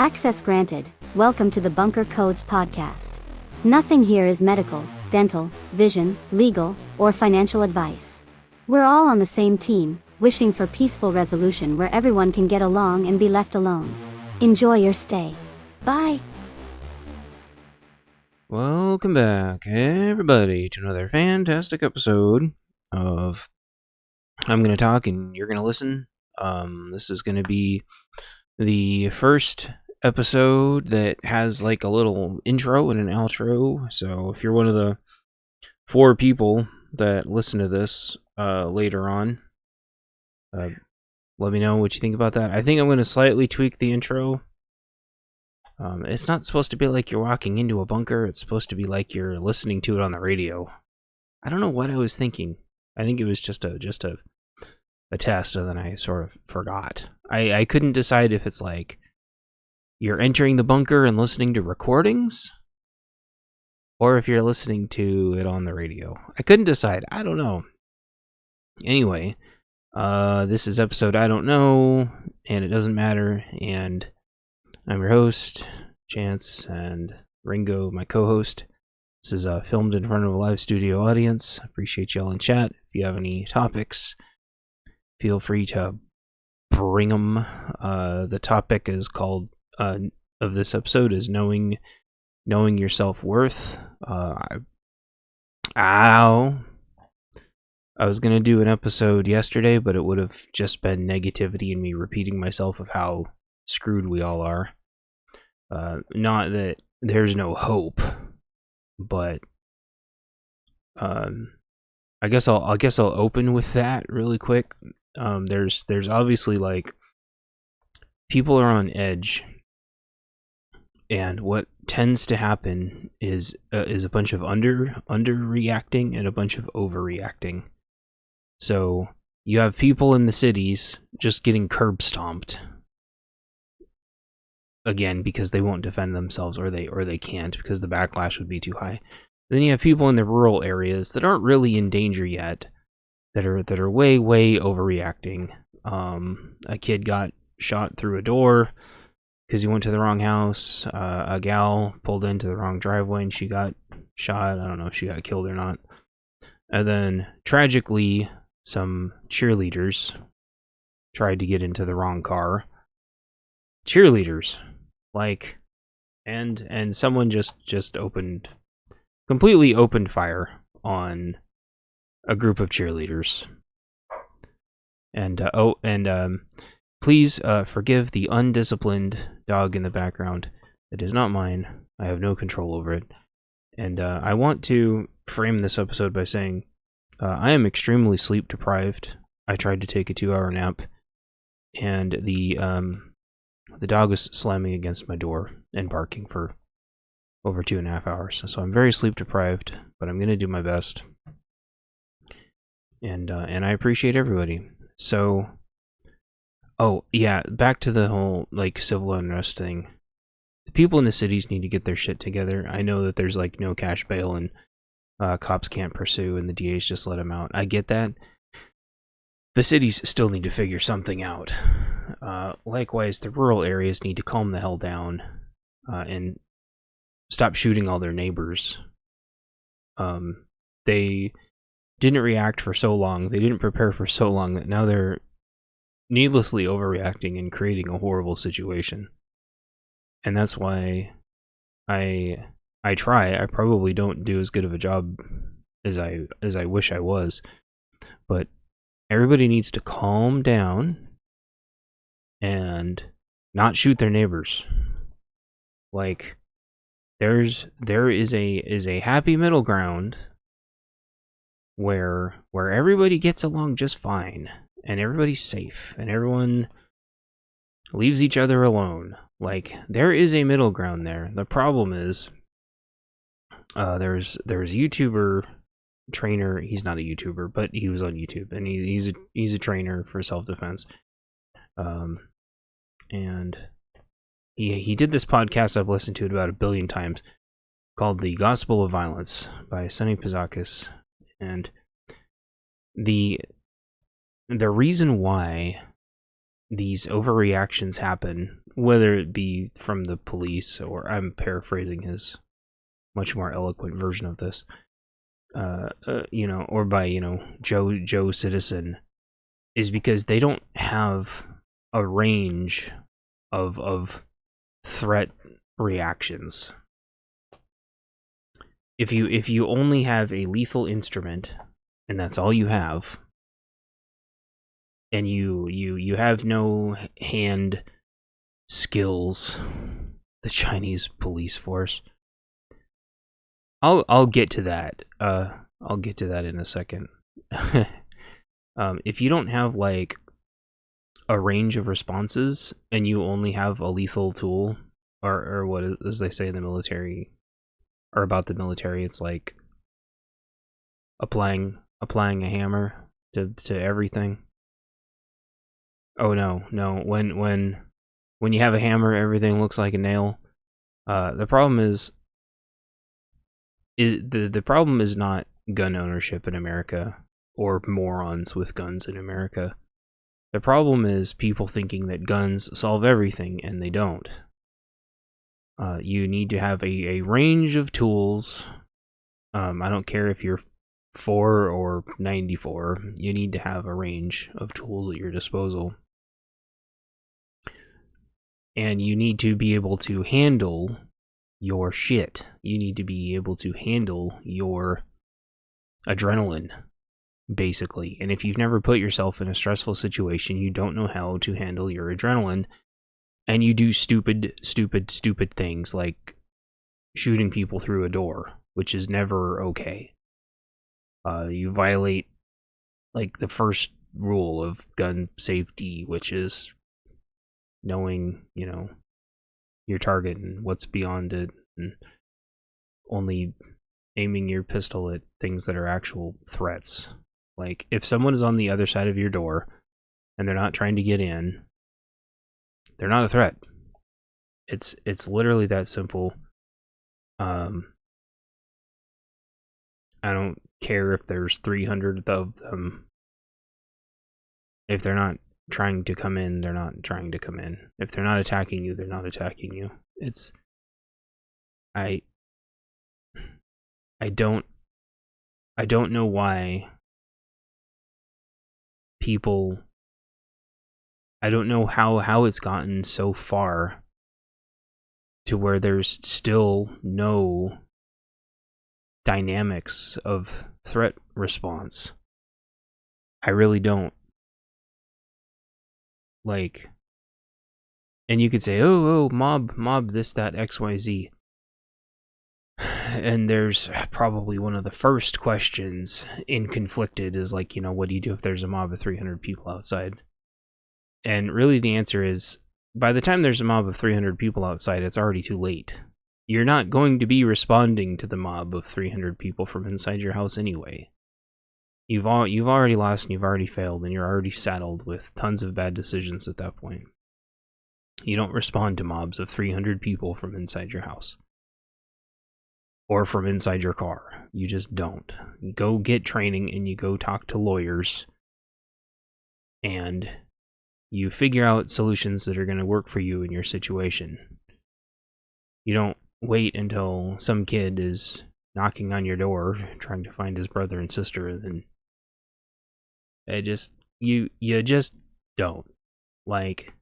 Access granted. Welcome to the Bunker Codes podcast. Nothing here is medical, dental, vision, legal, or financial advice. We're all on the same team, wishing for peaceful resolution where everyone can get along and be left alone. Enjoy your stay. Bye. Welcome back, everybody, to another fantastic episode of I'm Gonna Talk and You're Gonna Listen. This is gonna be the first episode that has like a little intro and an outro. So if you're one of the 4 people that listen to this later on, let me know what you think about that. I think I'm gonna slightly tweak the intro. It's not supposed to be like you're walking into a bunker. It's supposed to be like you're listening to it on the radio. I don't know what I was thinking. I think it was just a test, and then I sort of forgot. I couldn't decide if it's like you're entering the bunker and listening to recordings, or if you're listening to it on the radio. I couldn't decide. I don't know. Anyway, this is episode I don't know, and it doesn't matter, and I'm your host, Chance, and Ringo, my co-host. This is filmed in front of a live studio audience. I appreciate y'all in chat. If you have any topics, feel free to bring them. The topic is called of this episode is knowing your self-worth. I was gonna do an episode yesterday, but it would have just been negativity and me repeating myself of how screwed we all are. Not that there's no hope, but I guess I'll open with that really quick. There's obviously like people are on edge, and what tends to happen is a bunch of underreacting and a bunch of overreacting. So you have people in the cities just getting curb stomped again because they won't defend themselves, or they can't because the backlash would be too high. Then you have people in the rural areas that aren't really in danger yet, that are way overreacting. A kid got shot through a door because he went to the wrong house. A gal pulled into the wrong driveway and she got shot. I don't know if she got killed or not. And then tragically, some cheerleaders tried to get into the wrong car. Cheerleaders, like, and someone just completely opened fire on a group of cheerleaders. And please forgive the undisciplined dog in the background. It is not mine. I have no control over it. And I want to frame this episode by saying I am extremely sleep deprived. I tried to take a 2-hour nap, and the dog was slamming against my door and barking for over 2.5 hours. So I'm very sleep deprived, but I'm going to do my best. And I appreciate everybody. So, oh yeah, back to the whole like civil unrest thing. The people in the cities need to get their shit together. I know that there's like no cash bail and cops can't pursue and the DAs just let them out. I get that. The cities still need to figure something out. Likewise, the rural areas need to calm the hell down and stop shooting all their neighbors. They didn't react for so long, they didn't prepare for so long, that now they're needlessly overreacting and creating a horrible situation. And that's why I probably don't do as good of a job as I wish I was. But everybody needs to calm down and not shoot their neighbors. Like, there is a happy middle ground where everybody gets along just fine and everybody's safe and everyone leaves each other alone. Like, there is a middle ground there. The problem is there's a YouTuber trainer. He's not a YouTuber, but he was on YouTube, and he's a trainer for self-defense. And he did this podcast. I've listened to it about 1 billion times, called The Gospel of Violence by Sonny Pizakis. And the reason why these overreactions happen whether it be from the police, or I'm paraphrasing his much more eloquent version of this, or by, Joe Citizen, is because they don't have a range of threat reactions. If you only have a lethal instrument, and that's all you have, and you have no hand skills, the Chinese police force. I'll get to that. I'll get to that in a second. If you don't have like a range of responses, and you only have a lethal tool, or what, as they say in the military, or about the military, it's like applying a hammer to everything. Oh no, when you have a hammer, everything looks like a nail. The problem is the problem is not gun ownership in America, or morons with guns in America. The problem is people thinking that guns solve everything, and they don't. You need to have a range of tools. I don't care if you're 4 or 94. You need to have a range of tools at your disposal. And you need to be able to handle your shit. You need to be able to handle your adrenaline, basically. And if you've never put yourself in a stressful situation, you don't know how to handle your adrenaline. And you do stupid things like shooting people through a door, which is never okay. You violate like the first rule of gun safety, which is knowing, your target and what's beyond it, and only aiming your pistol at things that are actual threats. Like, if someone is on the other side of your door and they're not trying to get in, they're not a threat. It's literally that simple. I don't care if there's 300 of them. If they're not trying to come in, they're not trying to come in. If they're not attacking you, they're not attacking you. I don't know why people, I don't know how it's gotten so far to where there's still no dynamics of threat response. I really don't. Like, and you could say, oh, mob this, that, XYZ. And there's probably one of the first questions in Conflicted is like, what do you do if there's a mob of 300 people outside? And really the answer is, by the time there's a mob of 300 people outside, it's already too late. You're not going to be responding to the mob of 300 people from inside your house anyway. You've already lost, and you've already failed, and you're already saddled with tons of bad decisions at that point. You don't respond to mobs of 300 people from inside your house. Or from inside your car. You just don't. You go get training, and you go talk to lawyers, and you figure out solutions that are going to work for you in your situation. You don't wait until some kid is knocking on your door trying to find his brother and sister, and then you just don't. Like,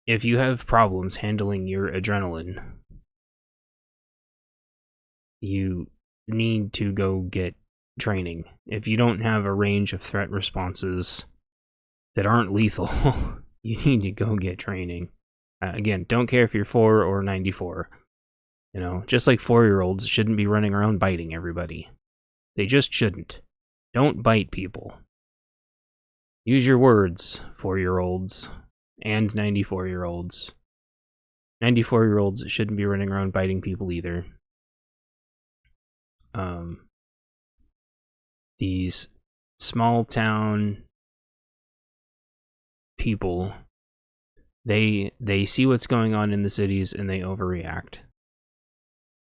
if you have problems handling your adrenaline, you need to go get training. If you don't have a range of threat responses that aren't lethal, you need to go get training. Again, don't care if you're 4 or 94. Just like 4-year-olds shouldn't be running around biting everybody. They just shouldn't. Don't bite people. Use your words, 4-year-olds and 94-year-olds. 94-year-olds shouldn't be running around biting people either. These small town people, they see what's going on in the cities and they overreact.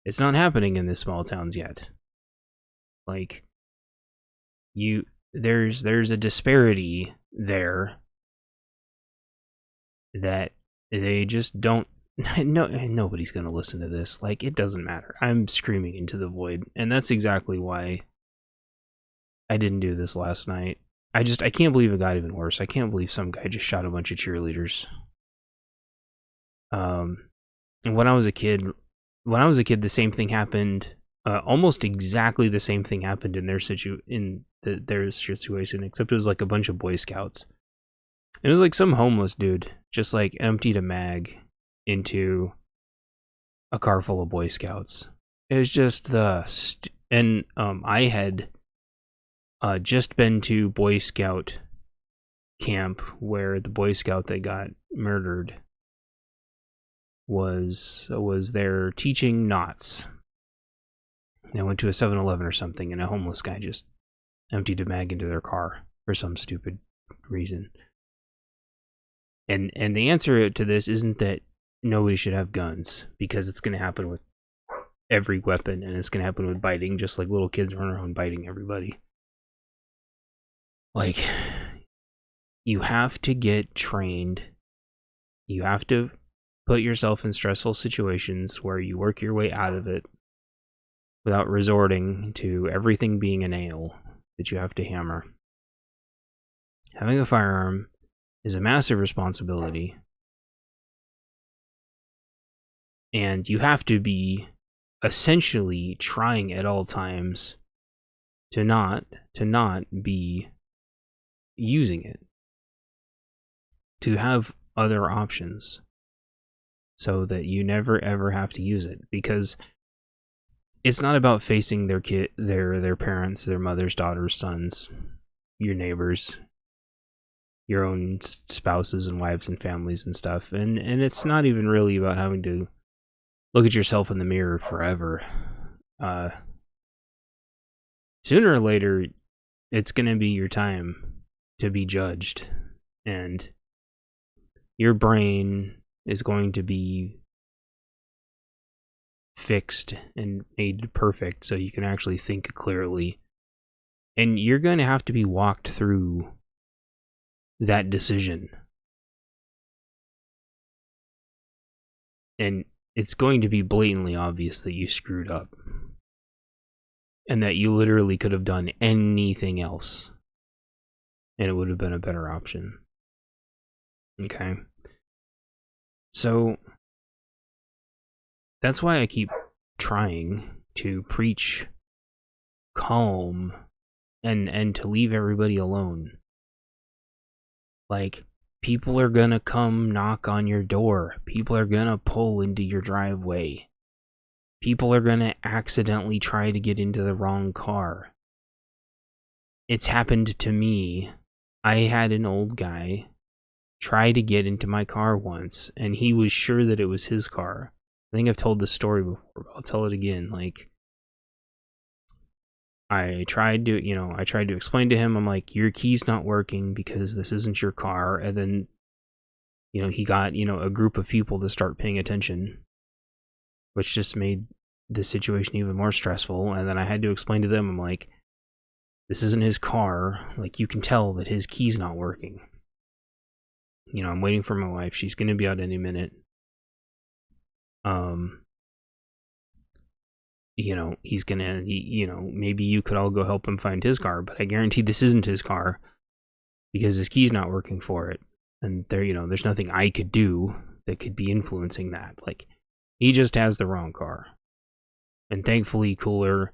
It's not happening in the small towns yet. Like, there's a disparity there that they just don't. No, nobody's gonna listen to this. Like, it doesn't matter. I'm screaming into the void, and that's exactly why I didn't do this last night. I can't believe it got even worse. I can't believe some guy just shot a bunch of cheerleaders. And when I was a kid, the same thing happened. Almost exactly the same thing happened in their situation, except it was like a bunch of Boy Scouts. It was like some homeless dude just like emptied a mag into a car full of Boy Scouts. It was just I had just been to Boy Scout camp where the Boy Scout that got murdered was there teaching knots. And I went to a 7-Eleven or something, and a homeless guy just emptied a mag into their car for some stupid reason. And the answer to this isn't that nobody should have guns, because it's going to happen with every weapon, and it's going to happen with biting, just like little kids run around biting everybody. Like, you have to get trained. You have to put yourself in stressful situations where you work your way out of it without resorting to everything being a nail that you have to hammer. Having a firearm is a massive responsibility, and you have to be essentially trying at all times to not be using it, to have other options so that you never ever have to use it, because it's not about facing their parents, their mothers, daughters, sons, your neighbors, your own spouses and wives and families and stuff. And it's not even really about having to look at yourself in the mirror forever. Sooner or later, it's going to be your time to be judged, and your brain is going to be fixed and made perfect so you can actually think clearly. And you're going to have to be walked through that decision. And it's going to be blatantly obvious that you screwed up, and that you literally could have done anything else, and it would have been a better option. Okay? So that's why I keep trying to preach calm and to leave everybody alone. Like, people are gonna come knock on your door. People are gonna pull into your driveway. People are gonna accidentally try to get into the wrong car. It's happened to me. I had an old guy try to get into my car once, and he was sure that it was his car. I think I've told this story before, but I'll tell it again. Like, I tried to explain to him, I'm like, your key's not working because this isn't your car. And then, he got, a group of people to start paying attention, which just made the situation even more stressful. And then I had to explain to them, I'm like, this isn't his car. Like, you can tell that his key's not working. I'm waiting for my wife. She's going to be out any minute. He's gonna, maybe you could all go help him find his car, but I guarantee this isn't his car because his key's not working for it. And there's nothing I could do that could be influencing that. Like, he just has the wrong car. And thankfully cooler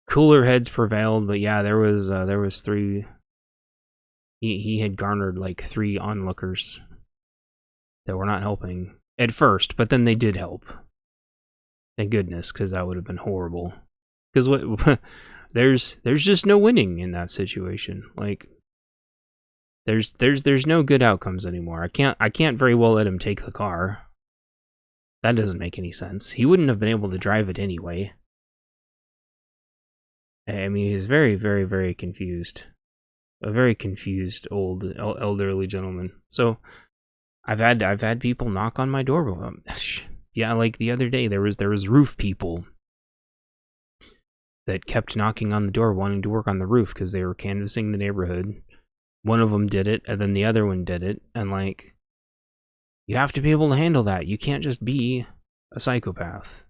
heads prevailed, but yeah, there was 3. He had garnered like 3 onlookers that were not helping at first, but then they did help. Thank goodness, because that would have been horrible. Because there's just no winning in that situation. Like, there's no good outcomes anymore. I can't very well let him take the car. That doesn't make any sense. He wouldn't have been able to drive it anyway. I mean, he's very, very, very confused. A very confused old elderly gentleman. So I've had people knock on my door. Yeah, like the other day there was roof people that kept knocking on the door wanting to work on the roof because they were canvassing the neighborhood. One of them did it, and then the other one did it, and like, You have to be able to handle that. You can't just be a psychopath.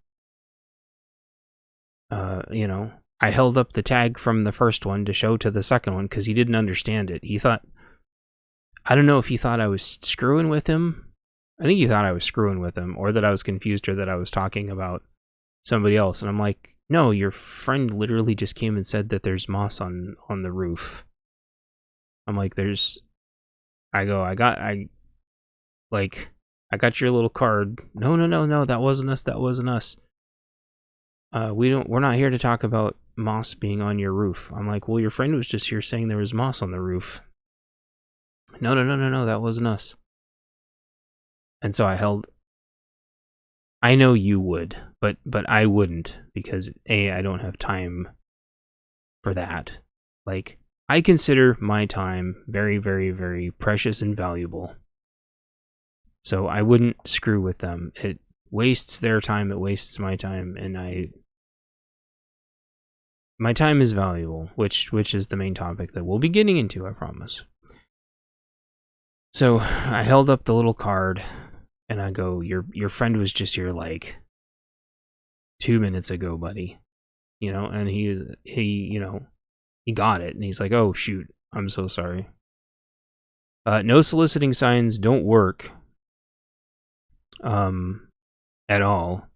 I held up the tag from the first one to show to the second one because he didn't understand it. He thought, I don't know if he thought I was screwing with him. I think he thought I was screwing with him, or that I was confused, or that I was talking about somebody else. And I'm like, no, your friend literally just came and said that there's moss on the roof. I'm like, I got your little card. No, that wasn't us. We're not here to talk about moss being on your roof. I'm like, well, your friend was just here saying there was moss on the roof. No, that wasn't us. And so I know you would, but I wouldn't, because I don't have time for that. Like, I consider my time very, very, very precious and valuable. So I wouldn't screw with them. It wastes their time, it wastes my time, and my time is valuable, which is the main topic that we'll be getting into, I promise. So I held up the little card, and I go, your friend was just here like 2 minutes ago, buddy. And he got it, and he's like, oh shoot, I'm so sorry. No soliciting signs don't work at all.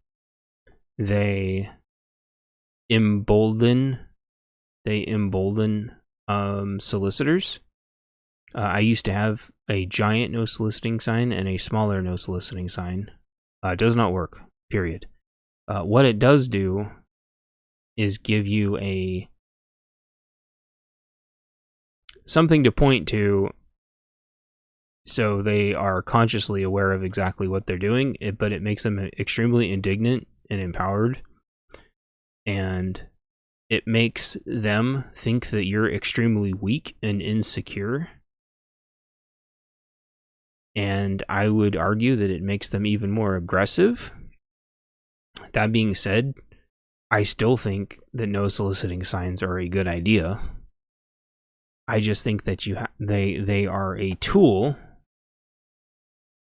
They embolden solicitors. I used to have a giant no soliciting sign and a smaller no soliciting sign. It does not work, period. What it does do is give you something to point to, so they are consciously aware of exactly what they're doing, but it makes them extremely indignant and empowered, and it makes them think that you're extremely weak and insecure. And I would argue that it makes them even more aggressive. That being said, I still think that no soliciting signs are a good idea. I just think that they are a tool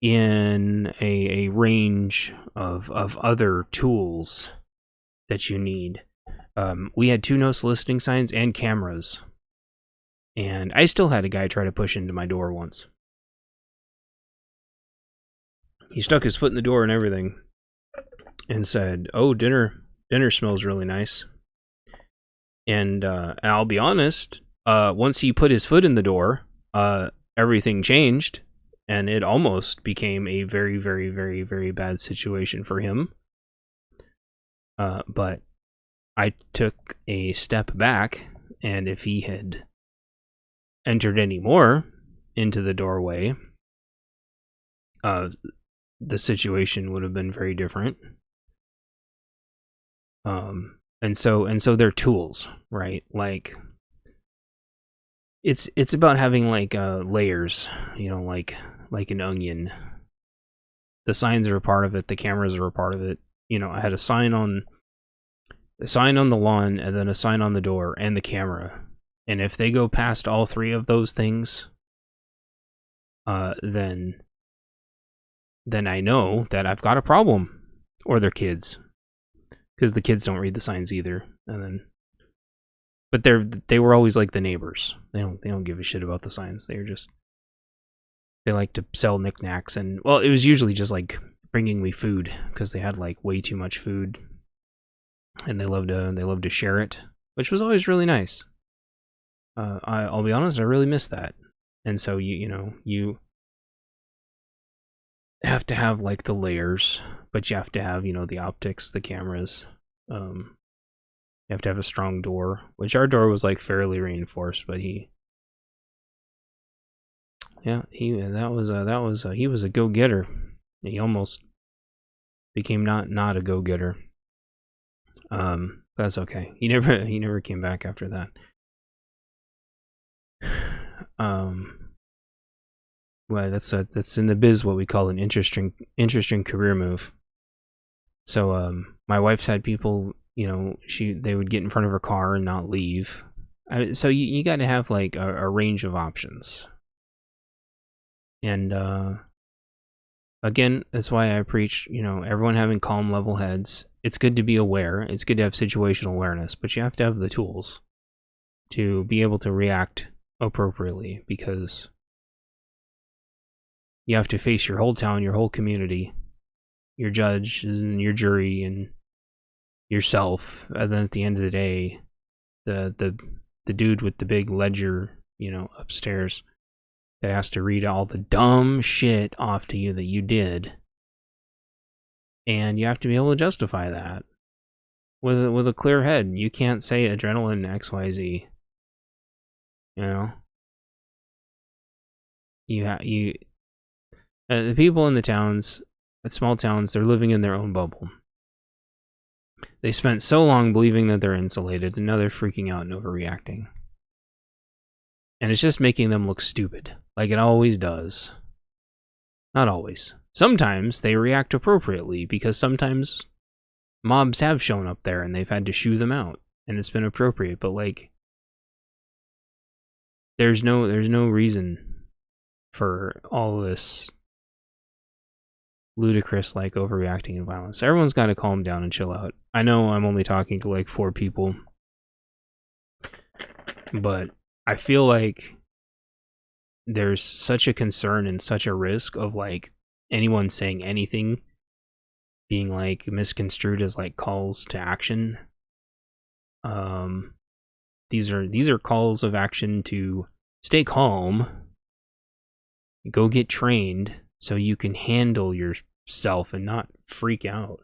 in a range of other tools that you need. We had 2 no soliciting signs and cameras, and I still had a guy try to push into my door once. He stuck his foot in the door and everything, and said, "Oh, dinner smells really nice." And I'll be honest, once he put his foot in the door, everything changed, and it almost became a very, very, very, very bad situation for him. But I took a step back, and if he had entered any more into the doorway, the situation would have been very different. And so they're tools, right? Like, it's about having like layers, like an onion. The signs are a part of it, the cameras are a part of it. I had a sign on the lawn, and then a sign on the door, and the camera. And if they go past all 3 of those things, then I know that I've got a problem. Or their kids, because the kids don't read the signs either. But they were always like the neighbors. They don't give a shit about the signs. They like to sell knickknacks, and well, it was usually just like bringing me food, because they had like way too much food, and they loved to share it, which was always really nice. I'll be honest, I really miss that. And so you have to have like the layers, but you have to have the optics, the cameras. You have to have a strong door, which our door was like fairly reinforced, but he was a go-getter. He almost became not a go-getter. That's okay. He never came back after that. Well, that's in the biz what we call an interesting career move. So my wife's had people, they would get in front of her car and not leave. So you got to have like a range of options. And again, that's why I preach, everyone having calm, level heads. It's good to be aware. It's good to have situational awareness, but you have to have the tools to be able to react appropriately, because you have to face your whole town, your whole community, your judge and your jury and yourself. And then at the end of the day, the dude with the big ledger, upstairs, that has to read all the dumb shit off to you that you did. And you have to be able to justify that with a clear head. You can't say adrenaline XYZ. The people in the towns, small towns, they're living in their own bubble. They spent so long believing that they're insulated, and now they're freaking out and overreacting. And it's just making them look stupid, like it always does. Not always. Sometimes they react appropriately, because sometimes mobs have shown up there and they've had to shoo them out, and it's been appropriate. But there's no reason for all this ludicrous overreacting and violence. So everyone's got to calm down and chill out. I know I'm only talking to 4 people, but I feel like there's such a concern and such a risk of anyone saying anything being misconstrued as calls to action. These are calls of action to stay calm, go get trained so you can handle yourself and not freak out.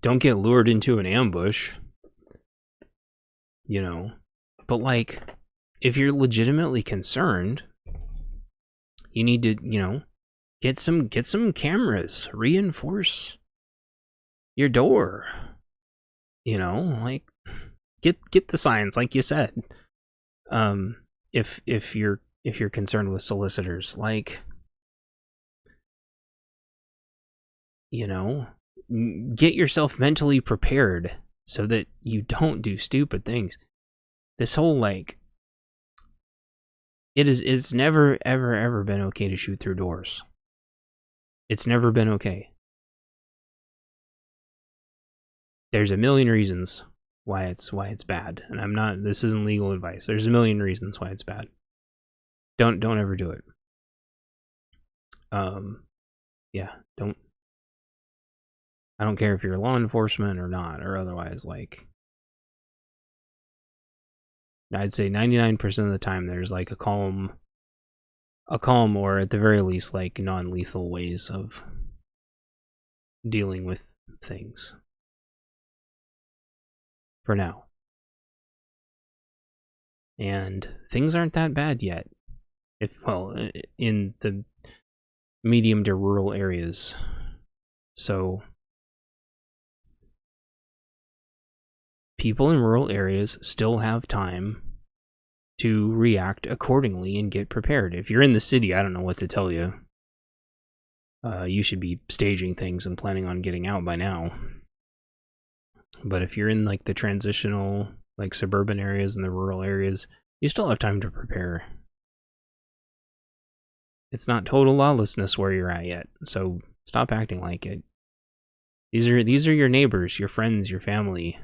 Don't get lured into an ambush. But if you're legitimately concerned, you need to, get some cameras, reinforce your door. Get the signs, like you said. If you're concerned with solicitors, get yourself mentally prepared so that you don't do stupid things. This whole it's never ever been okay to shoot through doors. It's never been okay. There's a million reasons why it's bad, and this isn't legal advice. There's a million reasons why it's bad. Don't ever do it. Yeah, don't. I don't care if you're law enforcement or not, or otherwise. I'd say 99% of the time there's a calm, or at the very least non-lethal ways of dealing with things. For now. And things aren't that bad yet. In the medium to rural areas. So people in rural areas still have time to react accordingly and get prepared. If you're in the city, I don't know what to tell you. You should be staging things and planning on getting out by now. But if you're in the transitional suburban areas and the rural areas, you still have time to prepare. It's not total lawlessness where you're at yet, so stop acting like it. These are your neighbors, your friends, your family.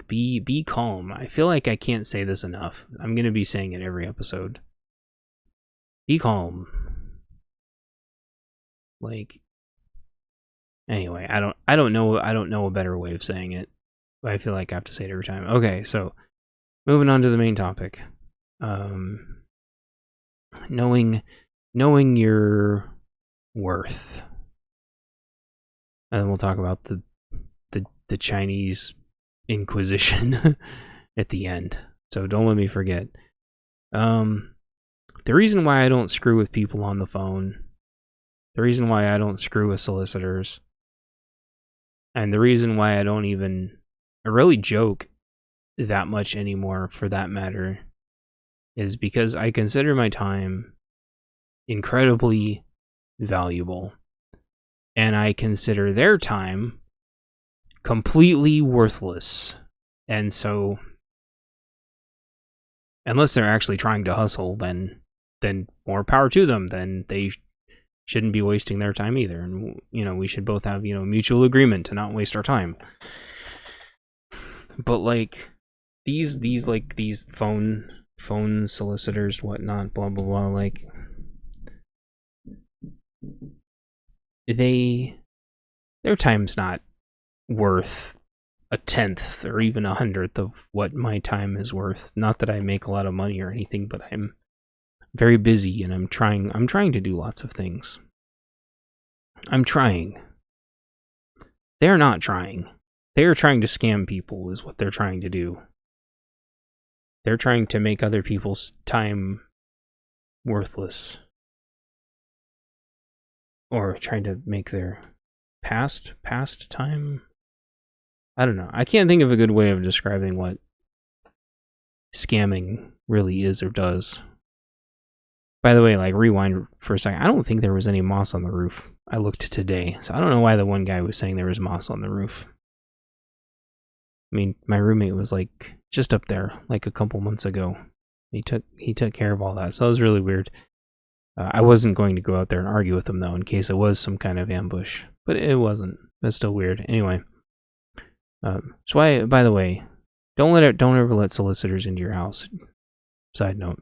Be calm. I feel like I can't say this enough. I'm gonna be saying it every episode. Be calm. Anyway, I don't know a better way of saying it. But I feel like I have to say it every time. Okay, so moving on to the main topic. Knowing your worth. And then we'll talk about the Chinese Inquisition at the end. So don't let me forget. The reason why I don't screw with people on the phone, the reason why I don't screw with solicitors, and the reason why I don't even really joke that much anymore, for that matter, is because I consider my time incredibly valuable. And I consider their time completely worthless. And so unless they're actually trying to hustle, then more power to them. Then they shouldn't be wasting their time either. And, we should both have, mutual agreement to not waste our time. But like these phone solicitors, whatnot, blah blah blah, like their time's not worth a 10th or even 100th of what my time is worth. Not that I make a lot of money or anything, but I'm very busy and I'm trying to do lots of things. I'm trying. They're not trying. They're trying to scam people is what they're trying to do. They're trying to make other people's time worthless. Or trying to make their past time. I don't know. I can't think of a good way of describing what scamming really is or does. By the way, like, rewind for a second. I don't think there was any moss on the roof. I looked today, so I don't know why the one guy was saying there was moss on the roof. I mean, my roommate was like just up there like a couple months ago. He took care of all that, so that was really weird. I wasn't going to go out there and argue with him though, in case it was some kind of ambush, but it wasn't. That's still weird. Anyway, so by the way, don't ever let solicitors into your house. Side note.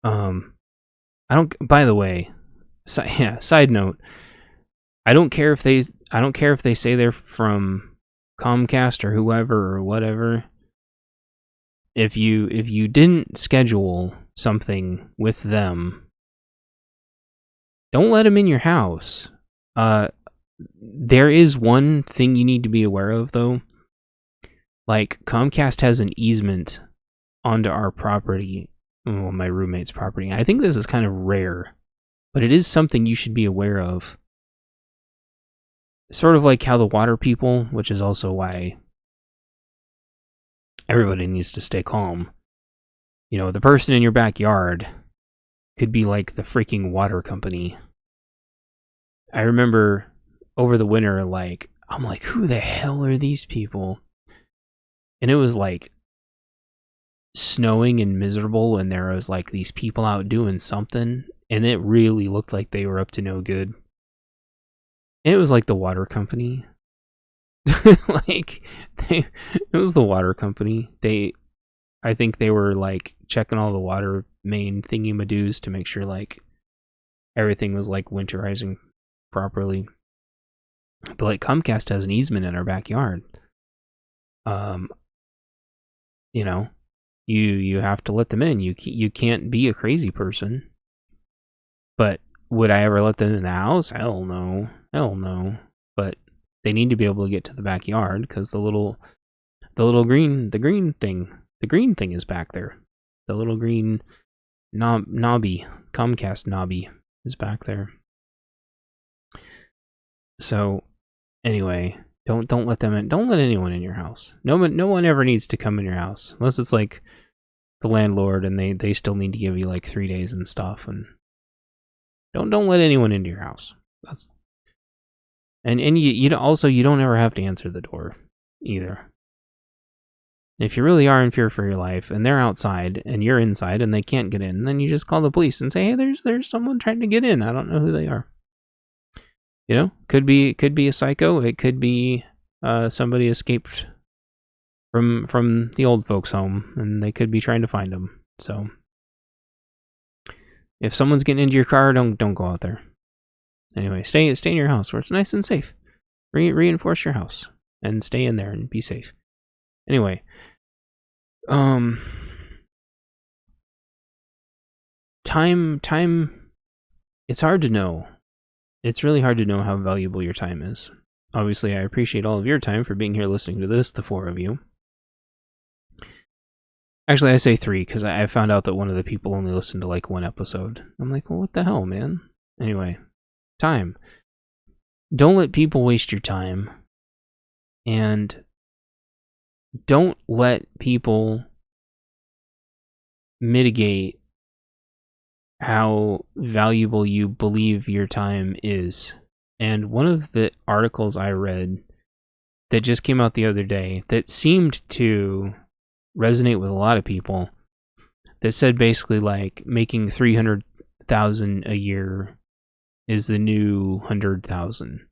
By the way, side note. I don't care if they say they're from Comcast or whoever or whatever. If you didn't schedule something with them, don't let them in your house. There is one thing you need to be aware of though. Like, Comcast has an easement onto our property, well, my roommate's property. I think this is kind of rare, but it is something you should be aware of. Sort of like how the water people, which is also why everybody needs to stay calm. The person in your backyard could be like the freaking water company. I remember over the winter, I'm like, who the hell are these people? And it was like snowing and miserable, and there was like these people out doing something, and it really looked like they were up to no good. And it was like the water company. It was the water company. I think they were like checking all the water main thingy-madoos to make sure like everything was like winterizing properly. But like, Comcast has an easement in our backyard. You have to let them in. You can't be a crazy person. But would I ever let them in the house? Hell no. But they need to be able to get to the backyard because the green thing is back there. The little green knobby Comcast knobby is back there. So anyway, don't let them in. Don't let anyone in your house. No one ever needs to come in your house unless it's like the landlord and they still need to give you like 3 days and stuff. And don't let anyone into your house. That's and you don't ever have to answer the door either. If you really are in fear for your life and they're outside and you're inside and they can't get in, then you just call the police and say, hey, there's someone trying to get in. I don't know who they are. Could be a psycho. It could be somebody escaped from the old folks' home and they could be trying to find them. So if someone's getting into your car, don't go out there. Anyway, stay in your house where it's nice and safe. Reinforce your house and stay in there and be safe. Anyway, time, it's hard to know. It's really hard to know how valuable your time is. Obviously, I appreciate all of your time for being here listening to this, the 4 of you. Actually, I say 3 because I found out that one of the people only listened to like 1 episode. I'm like, well, what the hell, man? Anyway, time. Don't let people waste your time. And don't let people mitigate how valuable you believe your time is. And one of the articles I read that just came out the other day that seemed to resonate with a lot of people that said basically like making 300,000 a year is the new 100,000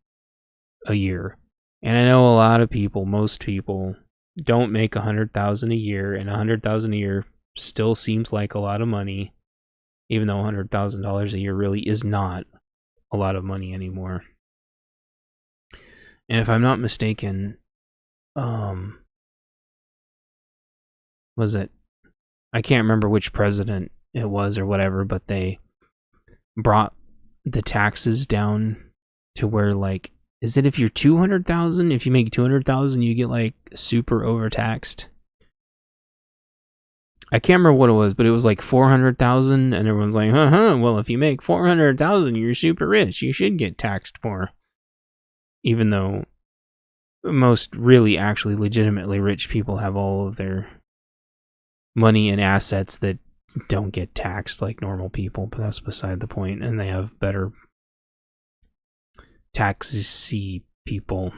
a year. And I know a lot of people, most people, don't make 100,000 a year, and 100,000 a year still seems like a lot of money, even though $100,000 a year really is not a lot of money anymore. And if I'm not mistaken, was it? I can't remember which president it was or whatever, but they brought the taxes down to where, like, is it if you're 200,000? If you make 200,000, you get like super overtaxed. I can't remember what it was, but it was like 400,000, and everyone's like, well, if you make 400,000, you're super rich. You should get taxed more. Even though most really actually legitimately rich people have all of their money and assets that don't get taxed like normal people, but that's beside the point, and they have better taxi people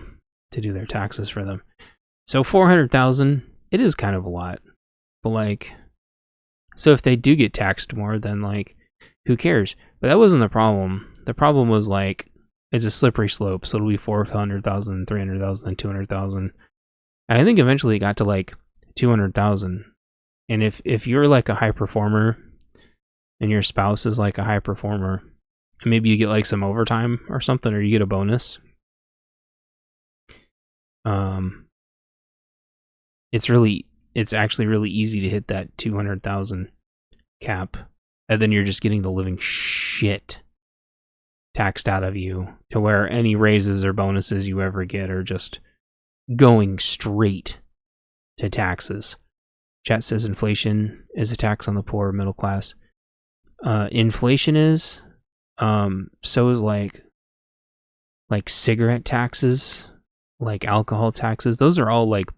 to do their taxes for them. So 400,000, it is kind of a lot. But like, so if they do get taxed more, then like, who cares? But that wasn't the problem. The problem was like, it's a slippery slope. So it'll be 400,000, 300,000, and 200,000. And I think eventually it got to like 200,000. And if you're like a high performer and your spouse is like a high performer, maybe you get like some overtime or something, or you get a bonus. It's actually really easy to hit that 200,000 cap, and then you're just getting the living shit taxed out of you, to where any raises or bonuses you ever get are just going straight to taxes. Chat says inflation is a tax on the poor middle class. Inflation is, so is like cigarette taxes, like alcohol taxes. Those are all like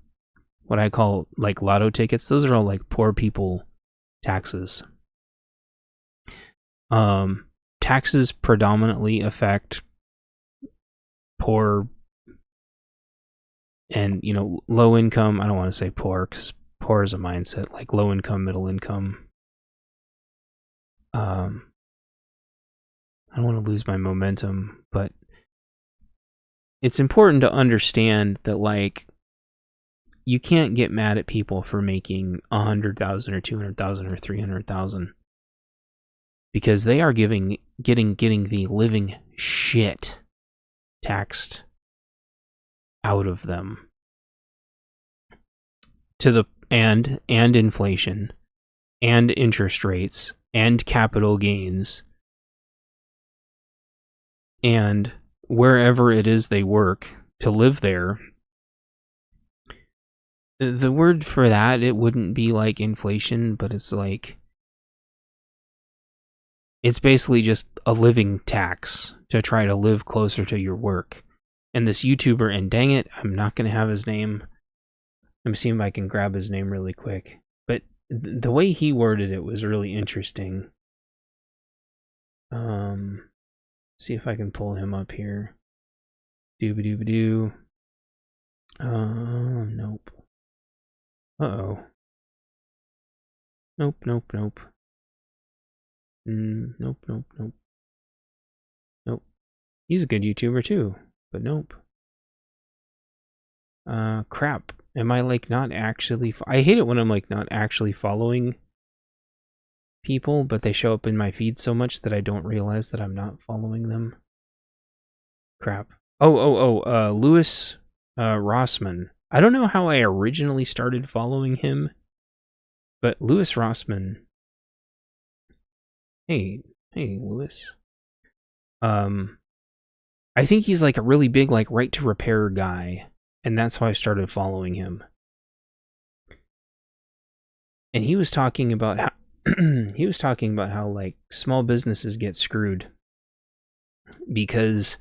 what I call like lotto tickets. Those are all like poor people taxes. Taxes predominantly affect poor and, you know, low income. I don't want to say poor, because poor is a mindset, like low income, middle income. I don't want to lose my momentum, but it's important to understand that, like, you can't get mad at people for making 100,000 or 200,000 or 300,000, because they are getting the living shit taxed out of them, to the and inflation and interest rates and capital gains and wherever it is they work to live there. The word for that, it wouldn't be like inflation, but it's like, it's basically just a living tax to try to live closer to your work. And this YouTuber, and dang it, I'm not going to have his name. Let me see if I can grab his name really quick. But the way he worded it was really interesting. See if I can pull him up here. Dooba-dooba-doo. Nope. Uh-oh. Nope. Nope. He's a good YouTuber too, but nope. Crap. Am I like not actually... I hate it when I'm like not actually following people, but they show up in my feed so much that I don't realize that I'm not following them. Crap. Louis Rossman. I don't know how I originally started following him, but Louis Rossman... Hey, Louis. I think he's like a really big like right to repair guy, and that's how I started following him. And he was talking about how like small businesses get screwed because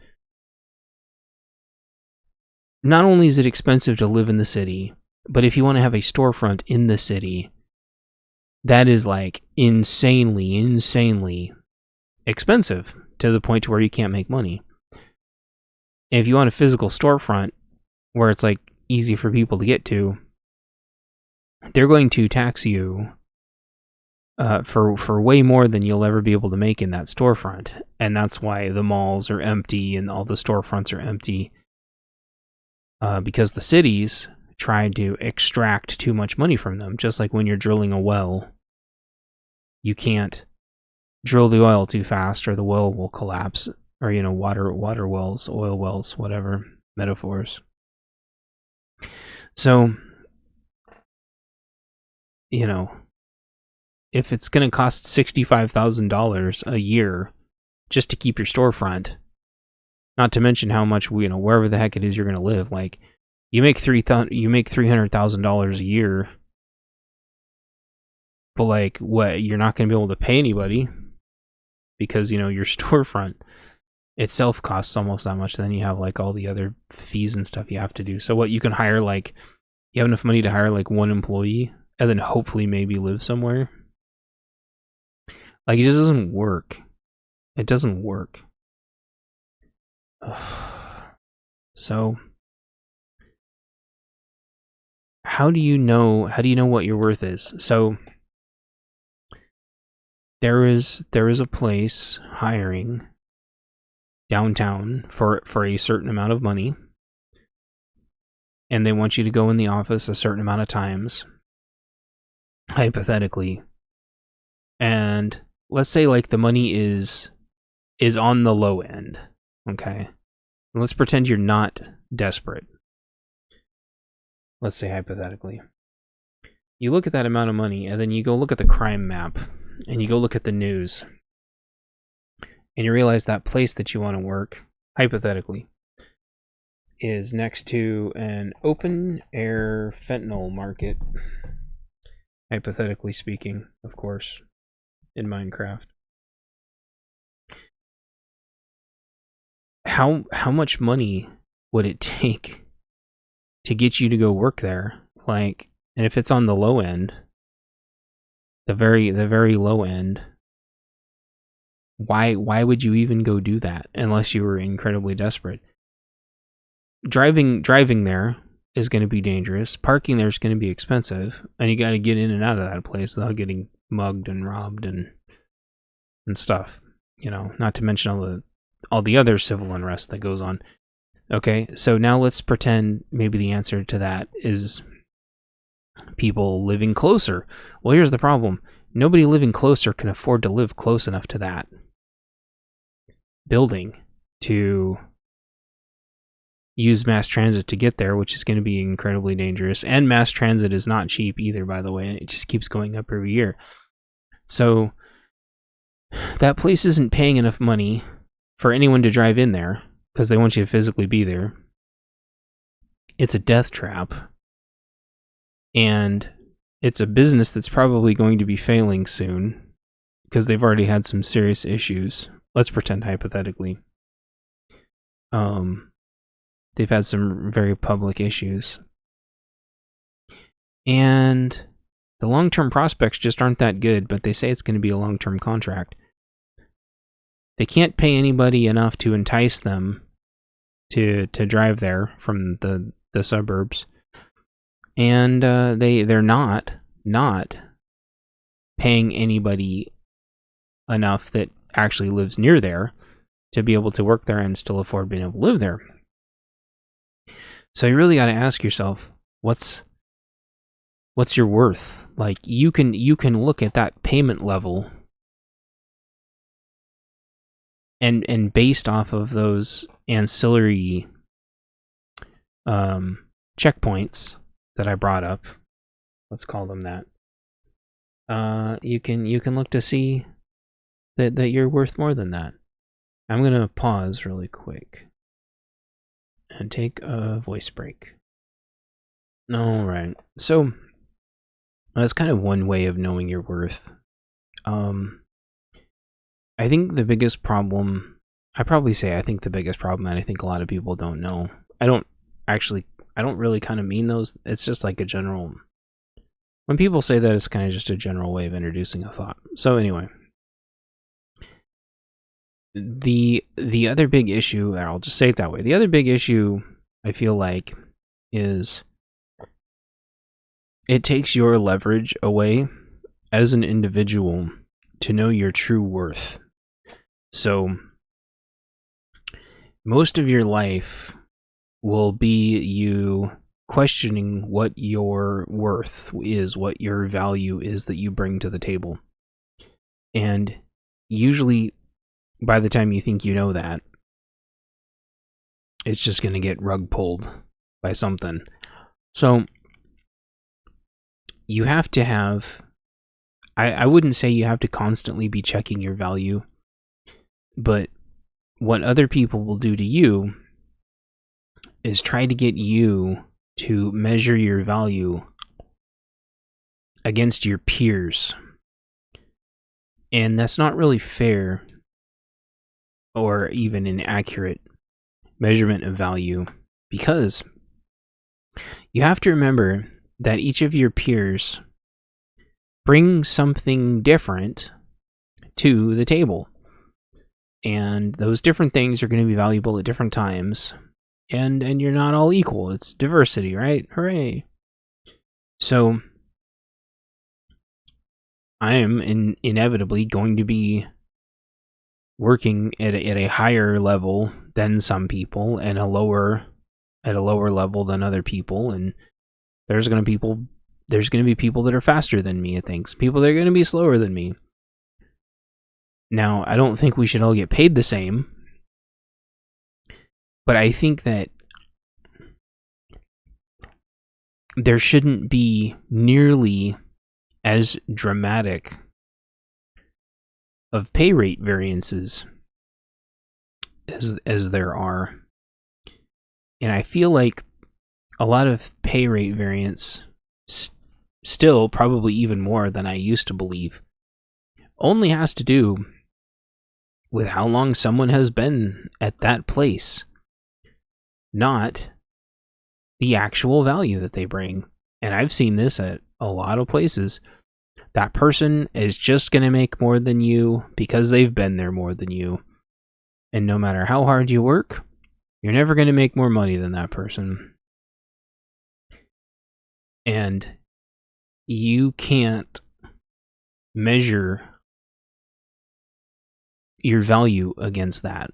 not only is it expensive to live in the city, but if you want to have a storefront in the city, that is like insanely expensive, to the point to where you can't make money. And if you want a physical storefront where it's like easy for people to get to, they're going to tax you for way more than you'll ever be able to make in that storefront. And that's why the malls are empty and all the storefronts are empty, because the cities try to extract too much money from them. Just like when you're drilling a well, you can't drill the oil too fast or the well will collapse. Or, water wells, oil wells, whatever metaphors. So, if it's going to cost $65,000 a year just to keep your storefront, not to mention how much, wherever the heck it is you're going to live, like, you make $300,000 a year, but like, what, you're not going to be able to pay anybody because, your storefront itself costs almost that much. Then you have like all the other fees and stuff you have to do. So what, you can hire, like, you have enough money to hire like one employee and then hopefully maybe live somewhere. Like, it just doesn't work. It doesn't work. So how do you know what your worth is? So there is a place hiring downtown for a certain amount of money, and they want you to go in the office a certain amount of times, hypothetically. And let's say like the money is on the low end, okay? And let's pretend you're not desperate. Let's say hypothetically. You look at that amount of money, and then you go look at the crime map, and you go look at the news, and you realize that place that you want to work, hypothetically, is next to an open air fentanyl market. Hypothetically speaking, of course, in Minecraft. How much money would it take to get you to go work there? Like, and if it's on the low end, the very low end, why would you even go do that unless you were incredibly desperate? Driving there is going to be dangerous. Parking there is going to be expensive, and you got to get in and out of that place without getting mugged and robbed and stuff. Not to mention all the other civil unrest that goes on. Okay, so now let's pretend maybe the answer to that is people living closer. Well, here's the problem. Nobody living closer can afford to live close enough to that building to use mass transit to get there, which is going to be incredibly dangerous. And mass transit is not cheap either, by the way. It just keeps going up every year. So that place isn't paying enough money for anyone to drive in there because they want you to physically be there. It's a death trap. And it's a business that's probably going to be failing soon because they've already had some serious issues. Let's pretend hypothetically. They've had some very public issues. And the long-term prospects just aren't that good, but they say it's going to be a long-term contract. They can't pay anybody enough to entice them to drive there from the suburbs. And they're not paying anybody enough that actually lives near there to be able to work there and still afford being able to live there. So you really got to ask yourself, what's your worth? Like, you can look at that payment level and based off of those ancillary checkpoints that I brought up, let's call them that. You can look to see that you're worth more than that. I'm gonna pause really quick and take a voice break. All right, so that's kind of one way of knowing your worth. I think the biggest problem, I think the biggest problem, and I think a lot of people don't know. I don't really kind of mean those. It's just like a general, when people say that, it's kind of just a general way of introducing a thought. So anyway, the other big issue, I'll just say it that way. The other big issue I feel like is it takes your leverage away as an individual to know your true worth. So most of your life will be you questioning what your worth is, what your value is that you bring to the table. And usually, by the time you think you know that, it's just going to get rug pulled by something. So you have to have, I wouldn't say you have to constantly be checking your value, but what other people will do to you is try to get you to measure your value against your peers. And that's not really fair or even an accurate measurement of value, because you have to remember that each of your peers bring something different to the table. And those different things are going to be valuable at different times. And you're not all equal. It's diversity, right? Hooray. So I am inevitably going to be working at a higher level than some people, and at a lower level than other people, and there's going to be people that are faster than me at things, people that are going to be slower than me. Now, I don't think we should all get paid the same, but I think that there shouldn't be nearly as dramatic of pay rate variances as there are. And I feel like a lot of pay rate variance, still probably even more than I used to believe, only has to do with how long someone has been at that place, not the actual value that they bring. And I've seen this at a lot of places. That person is just going to make more than you because they've been there more than you. And no matter how hard you work, you're never going to make more money than that person. And you can't measure your value against that.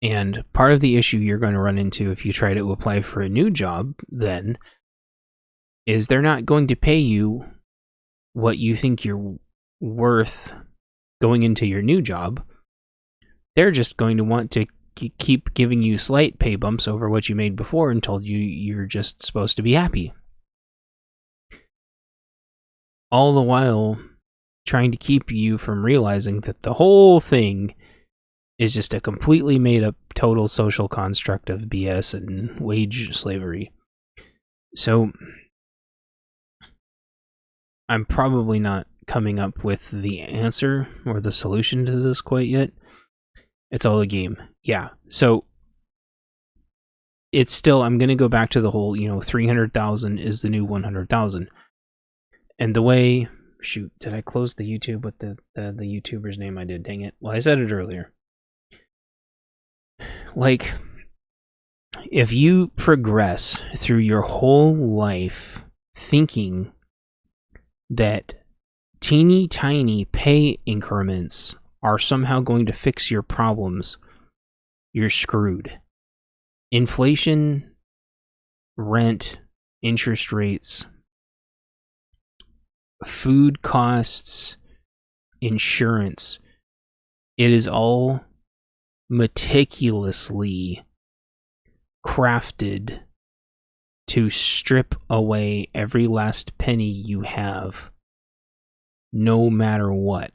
And part of the issue you're going to run into if you try to apply for a new job then is they're not going to pay you what you think you're worth going into your new job. They're just going to want to keep giving you slight pay bumps over what you made before until you're just supposed to be happy. All the while trying to keep you from realizing that the whole thing is just a completely made up total social construct of BS and wage slavery. So I'm probably not coming up with the answer or the solution to this quite yet. It's all a game. Yeah. So it's still, I'm going to go back to the whole, 300,000 is the new 100,000. And the way, shoot, did I close the YouTube with the YouTuber's name? I did, dang it. Well, I said it earlier. Like, if you progress through your whole life thinking that teeny tiny pay increments are somehow going to fix your problems, you're screwed. Inflation, rent, interest rates, food costs, insurance, it is all meticulously crafted to strip away every last penny you have, no matter what.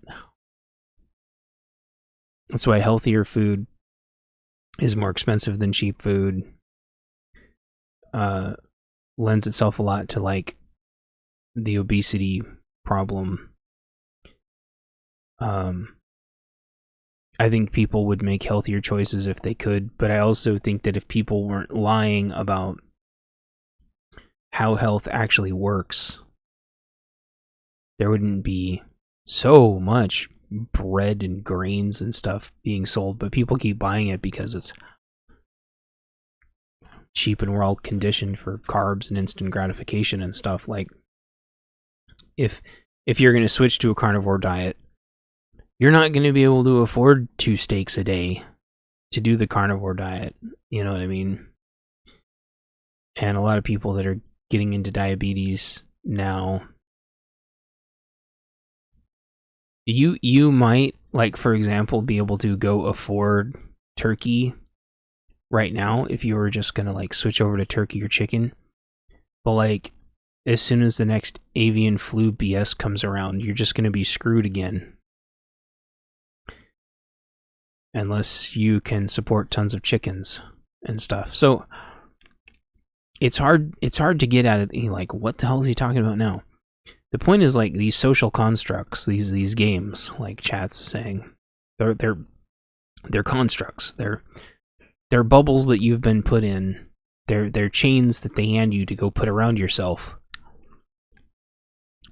That's why healthier food is more expensive than cheap food. Lends itself a lot to like the obesity problem. I think people would make healthier choices if they could, but I also think that if people weren't lying about how health actually works, there wouldn't be so much bread and grains and stuff being sold, but people keep buying it because it's cheap and we're all conditioned for carbs and instant gratification and stuff. Like, if you're going to switch to a carnivore diet, you're not going to be able to afford 2 steaks a day to do the carnivore diet. You know what I mean? And a lot of people that are getting into diabetes now, you might, like, for example, be able to go afford turkey right now if you were just going to, like, switch over to turkey or chicken. But, like, as soon as the next avian flu BS comes around, you're just going to be screwed again. Unless you can support tons of chickens and stuff. So it's hard to get at it. Like, what the hell is he talking about now? The point is, like, these social constructs, these games, like chat's saying, they're constructs. They're bubbles that you've been put in. They're chains that they hand you to go put around yourself.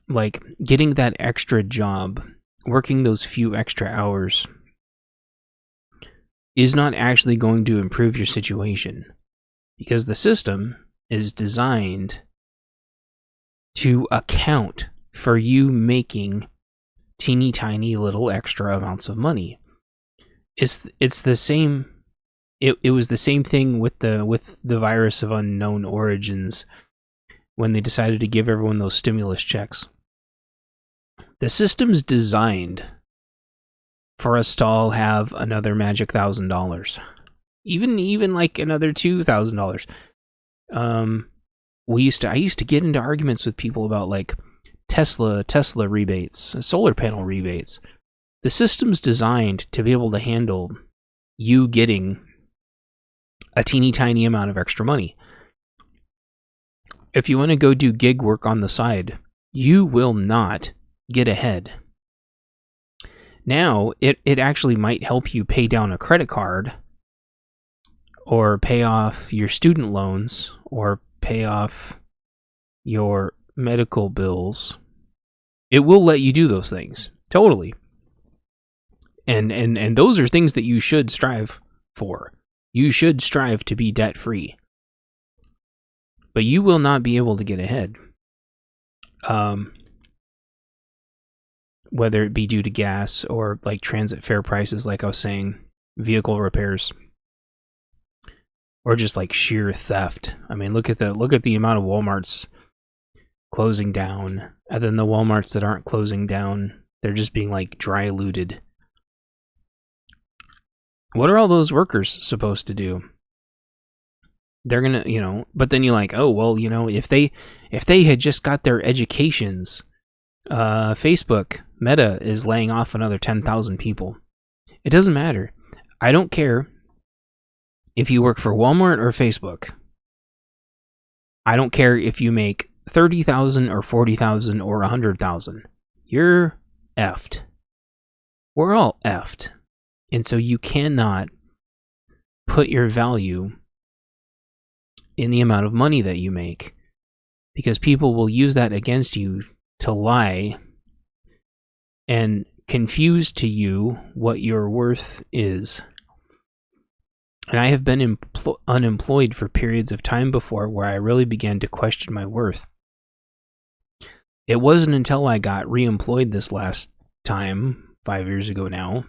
Like, getting that extra job, working those few extra hours, is not actually going to improve your situation, because the system is designed to account for you making teeny tiny little extra amounts of money. It's the same. It was the same thing with the virus of unknown origins when they decided to give everyone those stimulus checks. The system's designed for us to all have another magic $1,000, even like another $2,000. I used to get into arguments with people about, like, Tesla rebates, solar panel rebates. The system's designed to be able to handle you getting a teeny tiny amount of extra money. If you want to go do gig work on the side, you will not get ahead. Now, it actually might help you pay down a credit card, or pay off your student loans, or pay off your medical bills. It will let you do those things. Totally. And those are things that you should strive for. You should strive to be debt-free. But you will not be able to get ahead. Whether it be due to gas or, like, transit fare prices, like I was saying, vehicle repairs, or just, like, sheer theft. I mean, look at the amount of Walmarts closing down, and then the Walmarts that aren't closing down, they're just being, like, dry looted. What are all those workers supposed to do? They're gonna, but then you're like, oh, well, if they had just got their educations, Facebook, Meta is laying off another 10,000 people. It doesn't matter. I don't care if you work for Walmart or Facebook. I don't care if you make 30,000 or 40,000 or 100,000. You're effed. We're all effed. And so you cannot put your value in the amount of money that you make, because people will use that against you to lie and confuse to you what your worth is. And I have been unemployed for periods of time before where I really began to question my worth. It wasn't until I got reemployed this last time, 5 years ago now,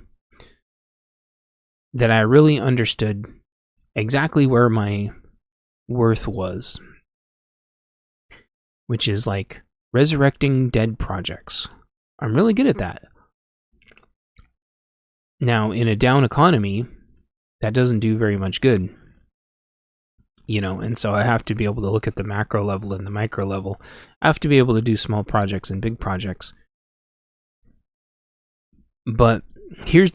that I really understood exactly where my worth was. Which is, like, resurrecting dead projects. I'm really good at that. Now, in a down economy, that doesn't do very much good. And so I have to be able to look at the macro level and the micro level. I have to be able to do small projects and big projects. But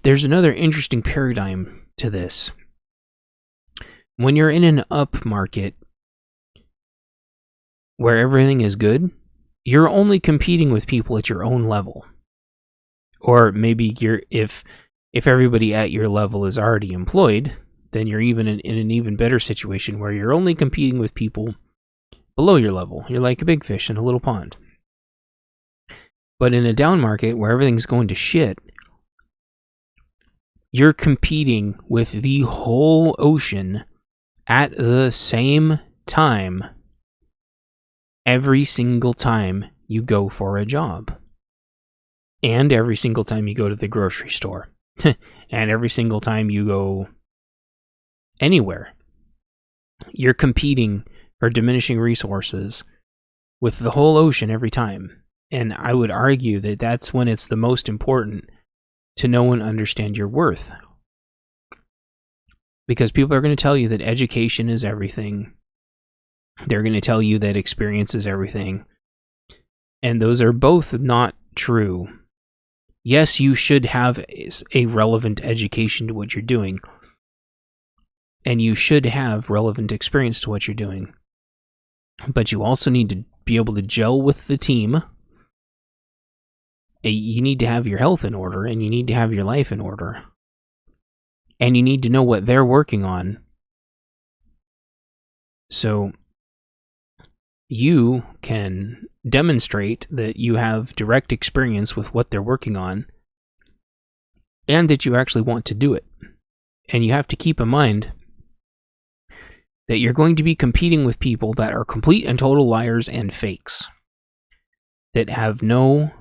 there's another interesting paradigm to this. When you're in an up market where everything is good, you're only competing with people at your own level. Or maybe if everybody at your level is already employed, then you're even in an even better situation where you're only competing with people below your level. You're like a big fish in a little pond. But in a down market where everything's going to shit, you're competing with the whole ocean at the same time every single time you go for a job. And every single time you go to the grocery store. And every single time you go anywhere. You're competing for diminishing resources with the whole ocean every time. And I would argue that that's when it's the most important to know and understand your worth. Because people are going to tell you that education is everything. They're going to tell you that experience is everything. And those are both not true. Yes, you should have a relevant education to what you're doing. And you should have relevant experience to what you're doing. But you also need to be able to gel with the team. You need to have your health in order, and you need to have your life in order. And you need to know what they're working on. So you can demonstrate that you have direct experience with what they're working on and that you actually want to do it. And you have to keep in mind that you're going to be competing with people that are complete and total liars and fakes, that have no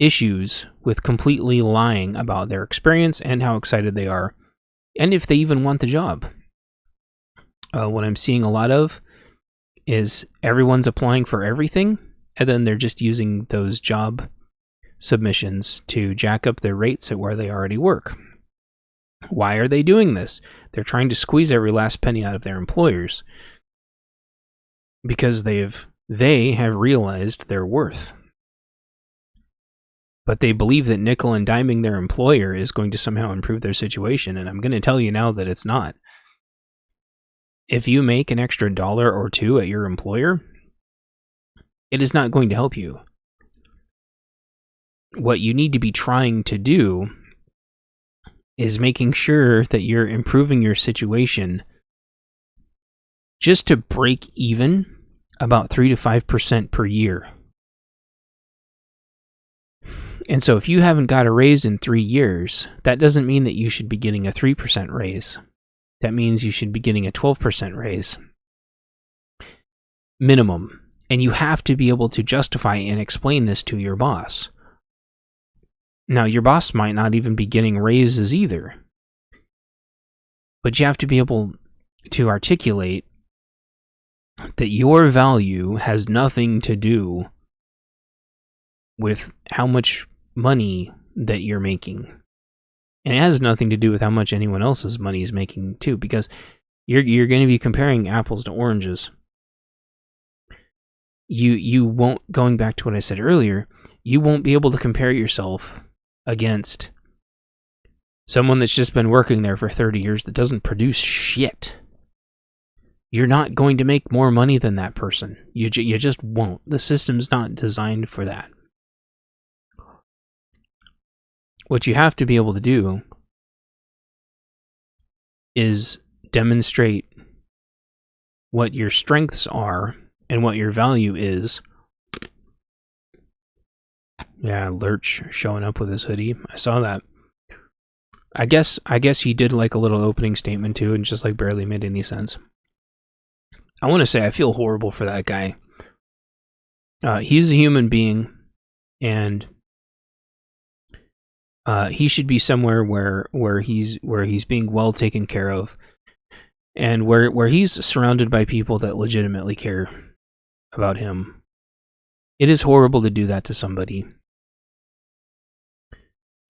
issues with completely lying about their experience and how excited they are, and if they even want the job. What I'm seeing a lot of is everyone's applying for everything, and then they're just using those job submissions to jack up their rates at where they already work. Why are they doing this? They're trying to squeeze every last penny out of their employers because they have realized their worth. But they believe that nickel and diming their employer is going to somehow improve their situation, and I'm going to tell you now that it's not. If you make an extra $1 or $2 at your employer, it is not going to help you. What you need to be trying to do is making sure that you're improving your situation just to break even about 3 to 5% per year. And so if you haven't got a raise in 3 years, that doesn't mean that you should be getting a 3% raise. That means you should be getting a 12% raise. Minimum. And you have to be able to justify and explain this to your boss. Now, your boss might not even be getting raises either. But you have to be able to articulate that your value has nothing to do with how much money that you're making. And it has nothing to do with how much anyone else's money is making too, because you're going to be comparing apples to oranges. You won't, going back to what I said earlier, you won't be able to compare yourself against someone that's just been working there for 30 years that doesn't produce shit. You're not going to make more money than that person. You just won't. The system's not designed for that. What you have to be able to do is demonstrate what your strengths are and what your value is. Yeah, Lurch showing up with his hoodie. I saw that. I guess he did like a little opening statement too, and just like barely made any sense. I want to say I feel horrible for that guy. He's a human being, and he should be somewhere where he's being well taken care of, and where he's surrounded by people that legitimately care about him. It is horrible to do that to somebody.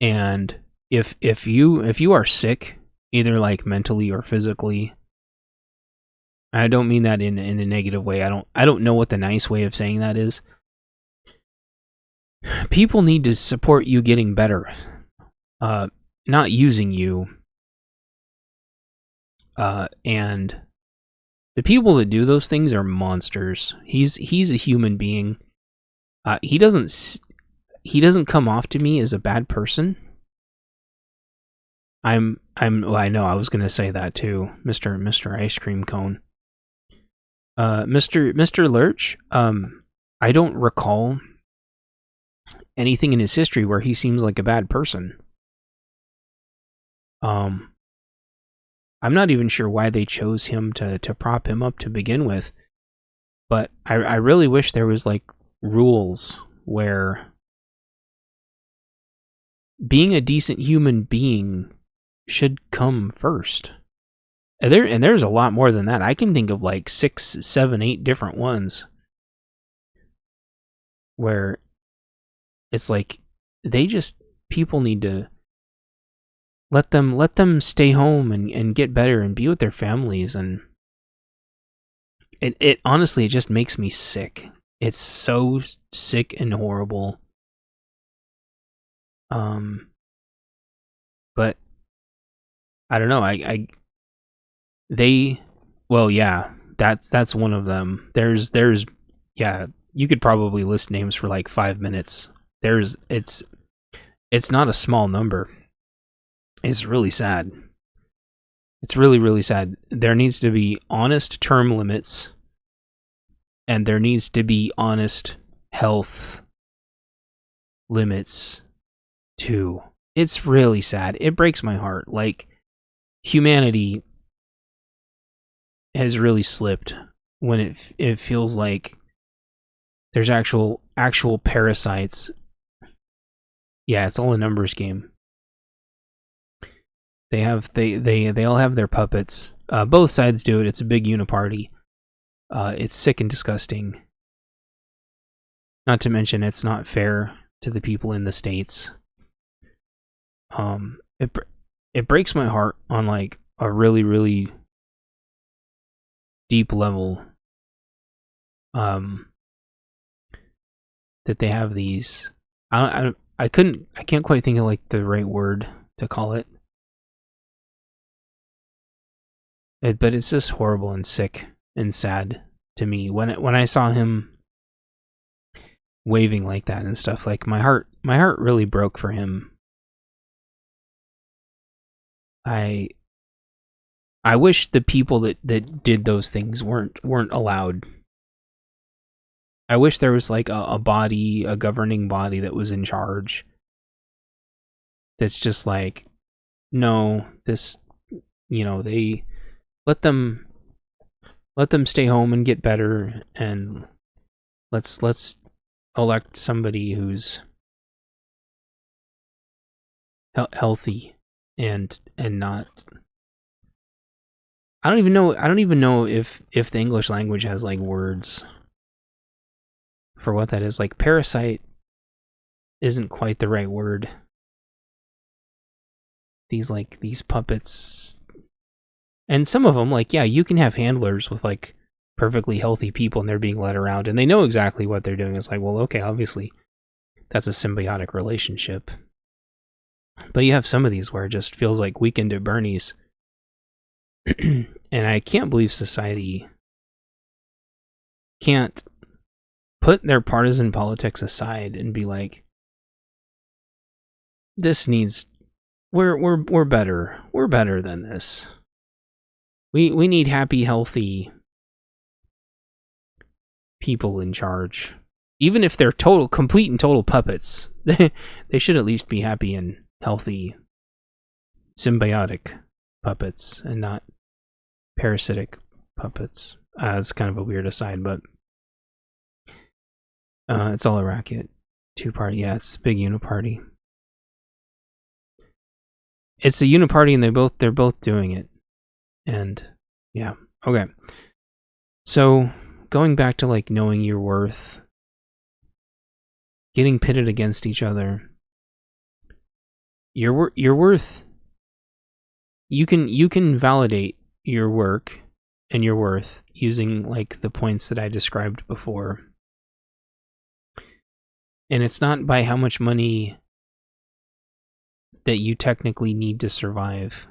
And if you are sick, either like mentally or physically, I don't mean that in a negative way. I don't know what the nice way of saying that is. People need to support you getting better. Not using you. And the people that do those things are monsters. He's a human being. He doesn't come off to me as a bad person. Well, I know I was gonna say that too, Mr. Ice Cream Cone. Mr. Lurch, I don't recall anything in his history where he seems like a bad person. I'm not even sure why they chose him to prop him up to begin with. But I really wish there was like rules where being a decent human being should come first. And there's a lot more than that. I can think of like 6, 7, 8 different ones where it's like people need to let them stay home and get better and be with their families, and it honestly, it just makes me sick. It's so sick and horrible. But I don't know. That's one of them. There's you could probably list names for like 5 minutes. It's not a small number. It's really sad. It's really, really sad. There needs to be honest term limits, and there needs to be honest health limits too. It's really sad. It breaks my heart. Like, humanity has really slipped when it feels like there's actual parasites. Yeah, it's all a numbers game. They all have their puppets. Both sides do it. It's a big uniparty. It's sick and disgusting. Not to mention, it's not fair to the people in the States. It breaks my heart on like a really, really deep level. That they have these. I can't quite think of like the right word to call it. But it's just horrible and sick and sad to me when I saw him waving like that and stuff. Like, my heart really broke for him. I wish the people that did those things weren't allowed. I wish there was like a governing body that was in charge. That's just like, no, this, they let them stay home and get better, and let's elect somebody who's healthy and not. I don't even know if the English language has like words for what that is. Like, parasite isn't quite the right word. These puppets, and some of them, like, yeah, you can have handlers with like perfectly healthy people and they're being led around and they know exactly what they're doing. It's like, well, okay, obviously that's a symbiotic relationship. But you have some of these where it just feels like Weekend at Bernie's. And I can't believe society can't put their partisan politics aside and be like, this needs, we're better. We're better than this. We need happy, healthy people in charge. Even if they're complete and total puppets, they should at least be happy and healthy, symbiotic puppets and not parasitic puppets. It's kind of a weird aside, but it's all a racket. Two-party, yeah, it's a big uniparty. It's a uniparty, and they're both doing it. And yeah, okay. So going back to like knowing your worth, getting pitted against each other. Your worth. You can validate your work and your worth using like the points that I described before. And it's not by how much money that you technically need to survive,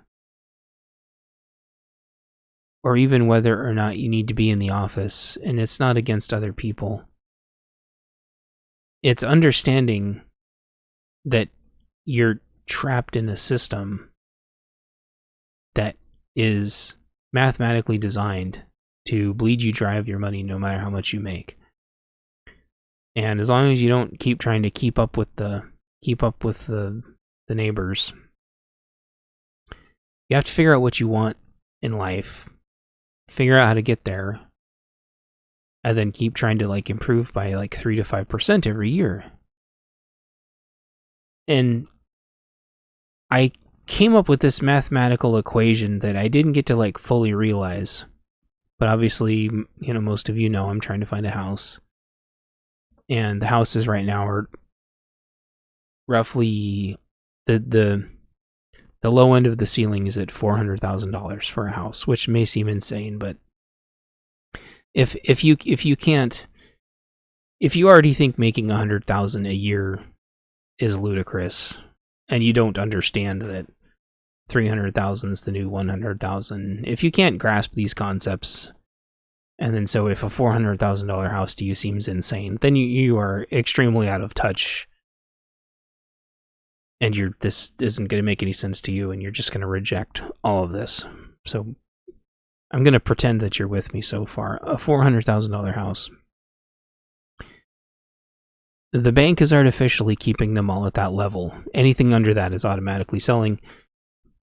or even whether or not you need to be in the office, and it's not against other people. It's understanding that you're trapped in a system that is mathematically designed to bleed you dry of your money no matter how much you make. And as long as you don't keep trying to keep up with the neighbors, you have to figure out what you want in life, figure out how to get there, and then keep trying to like improve by like 3 to 5% every year. And I came up with this mathematical equation that I didn't get to like fully realize. But obviously, most of you know I'm trying to find a house. And the houses right now are roughly the low end of the ceiling is at $400,000 for a house, which may seem insane, but if you already think making $100,000 a year is ludicrous, and you don't understand that 300,000 is the new 100,000, if you can't grasp these concepts, and then so if a $400,000 house to you seems insane, then you are extremely out of touch. And this isn't going to make any sense to you, and you're just going to reject all of this. So I'm going to pretend that you're with me so far. A $400,000 house. The bank is artificially keeping them all at that level. Anything under that is automatically selling,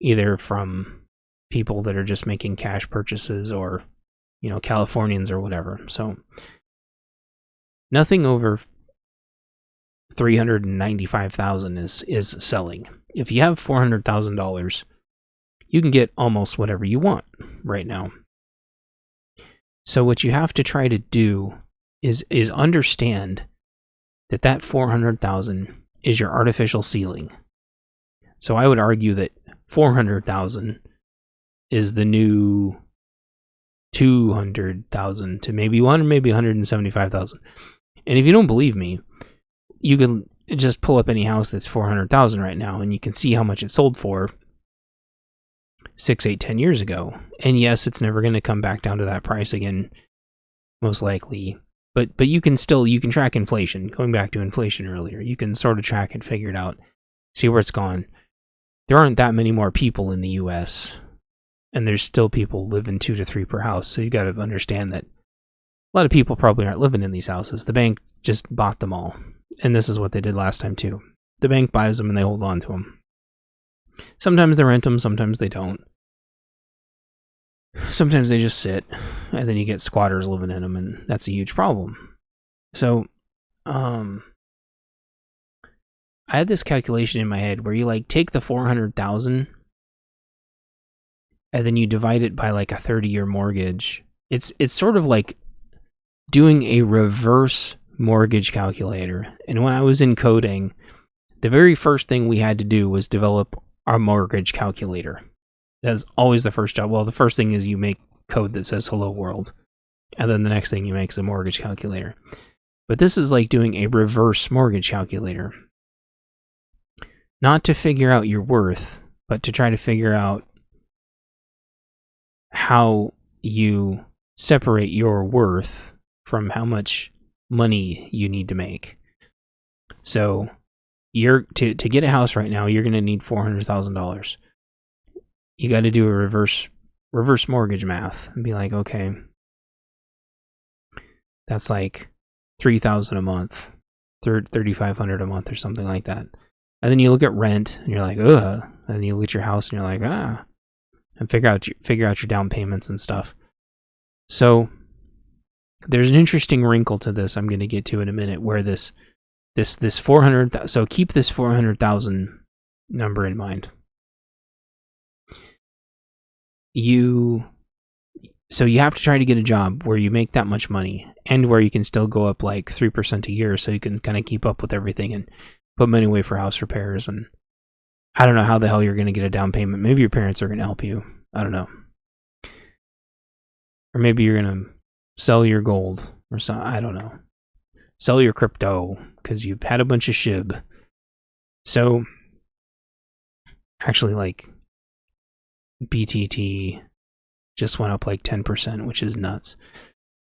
either from people that are just making cash purchases or, Californians or whatever. So nothing over $395,000 is selling. If you have $400,000, you can get almost whatever you want right now. So what you have to try to do is understand that $400,000 is your artificial ceiling. So I would argue that $400,000 is the new $200,000 to maybe $175,000. And if you don't believe me, you can just pull up any house that's $400,000 right now, and you can see how much it sold for 6, 8, 10 years ago. And yes, it's never going to come back down to that price again, most likely. But you can track inflation. Going back to inflation earlier, you can sort of track it, figure it out, see where it's gone. There aren't that many more people in the U.S., and there's still people living 2 to 3 per house. So you got to understand that a lot of people probably aren't living in these houses. The bank just bought them all. And this is what they did last time too. The bank buys them and they hold on to them. Sometimes they rent them, sometimes they don't. Sometimes they just sit, and then you get squatters living in them, and that's a huge problem. So, I had this calculation in my head where you take the 400,000 and then you divide it by a 30-year mortgage. It's sort of like doing a reverse mortgage calculator. And when I was in coding, the very first thing we had to do was develop our mortgage calculator. That's always the first job. Well, the first thing is you make code that says hello world, and then the next thing you make is a mortgage calculator. But this is like doing a reverse mortgage calculator. Not to figure out your worth, but to try to figure out how you separate your worth from how much money you need to make. So to get a house right now, you're going to need $400,000. You got to do a reverse mortgage math and be like, okay, that's like $3,000 a month, $3,500 a month or something like that. And then you look at rent and you're like, ugh. And then you look at your house and you're like, and figure out your down payments and stuff. So there's an interesting wrinkle to this I'm going to get to in a minute, where this 400, so keep this 400,000 number in mind. So you have to try to get a job where you make that much money and where you can still go up like 3% a year, so you can kind of keep up with everything and put money away for house repairs. And I don't know how the hell you're going to get a down payment. Maybe your parents are going to help you. I don't know. Or maybe you're going to sell your gold or something. I don't know. Sell your crypto because you've had a bunch of SHIB. So actually, like, BTT just went up like 10%, which is nuts.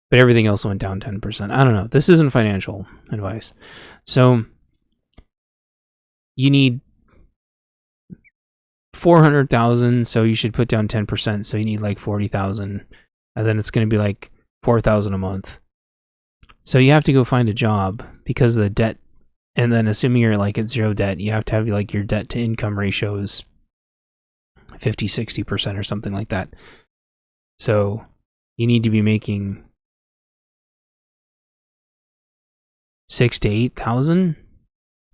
But everything else went down 10%. I don't know. This isn't financial advice. So you need 400,000, so you should put down 10%. So you need like 40,000, and then it's going to be like 4,000 a month. So you have to go find a job because of the debt. And then assuming you're like at zero debt, you have to have like your debt to income ratio is 50-60% or something like that. So you need to be making 6,000 to 8,000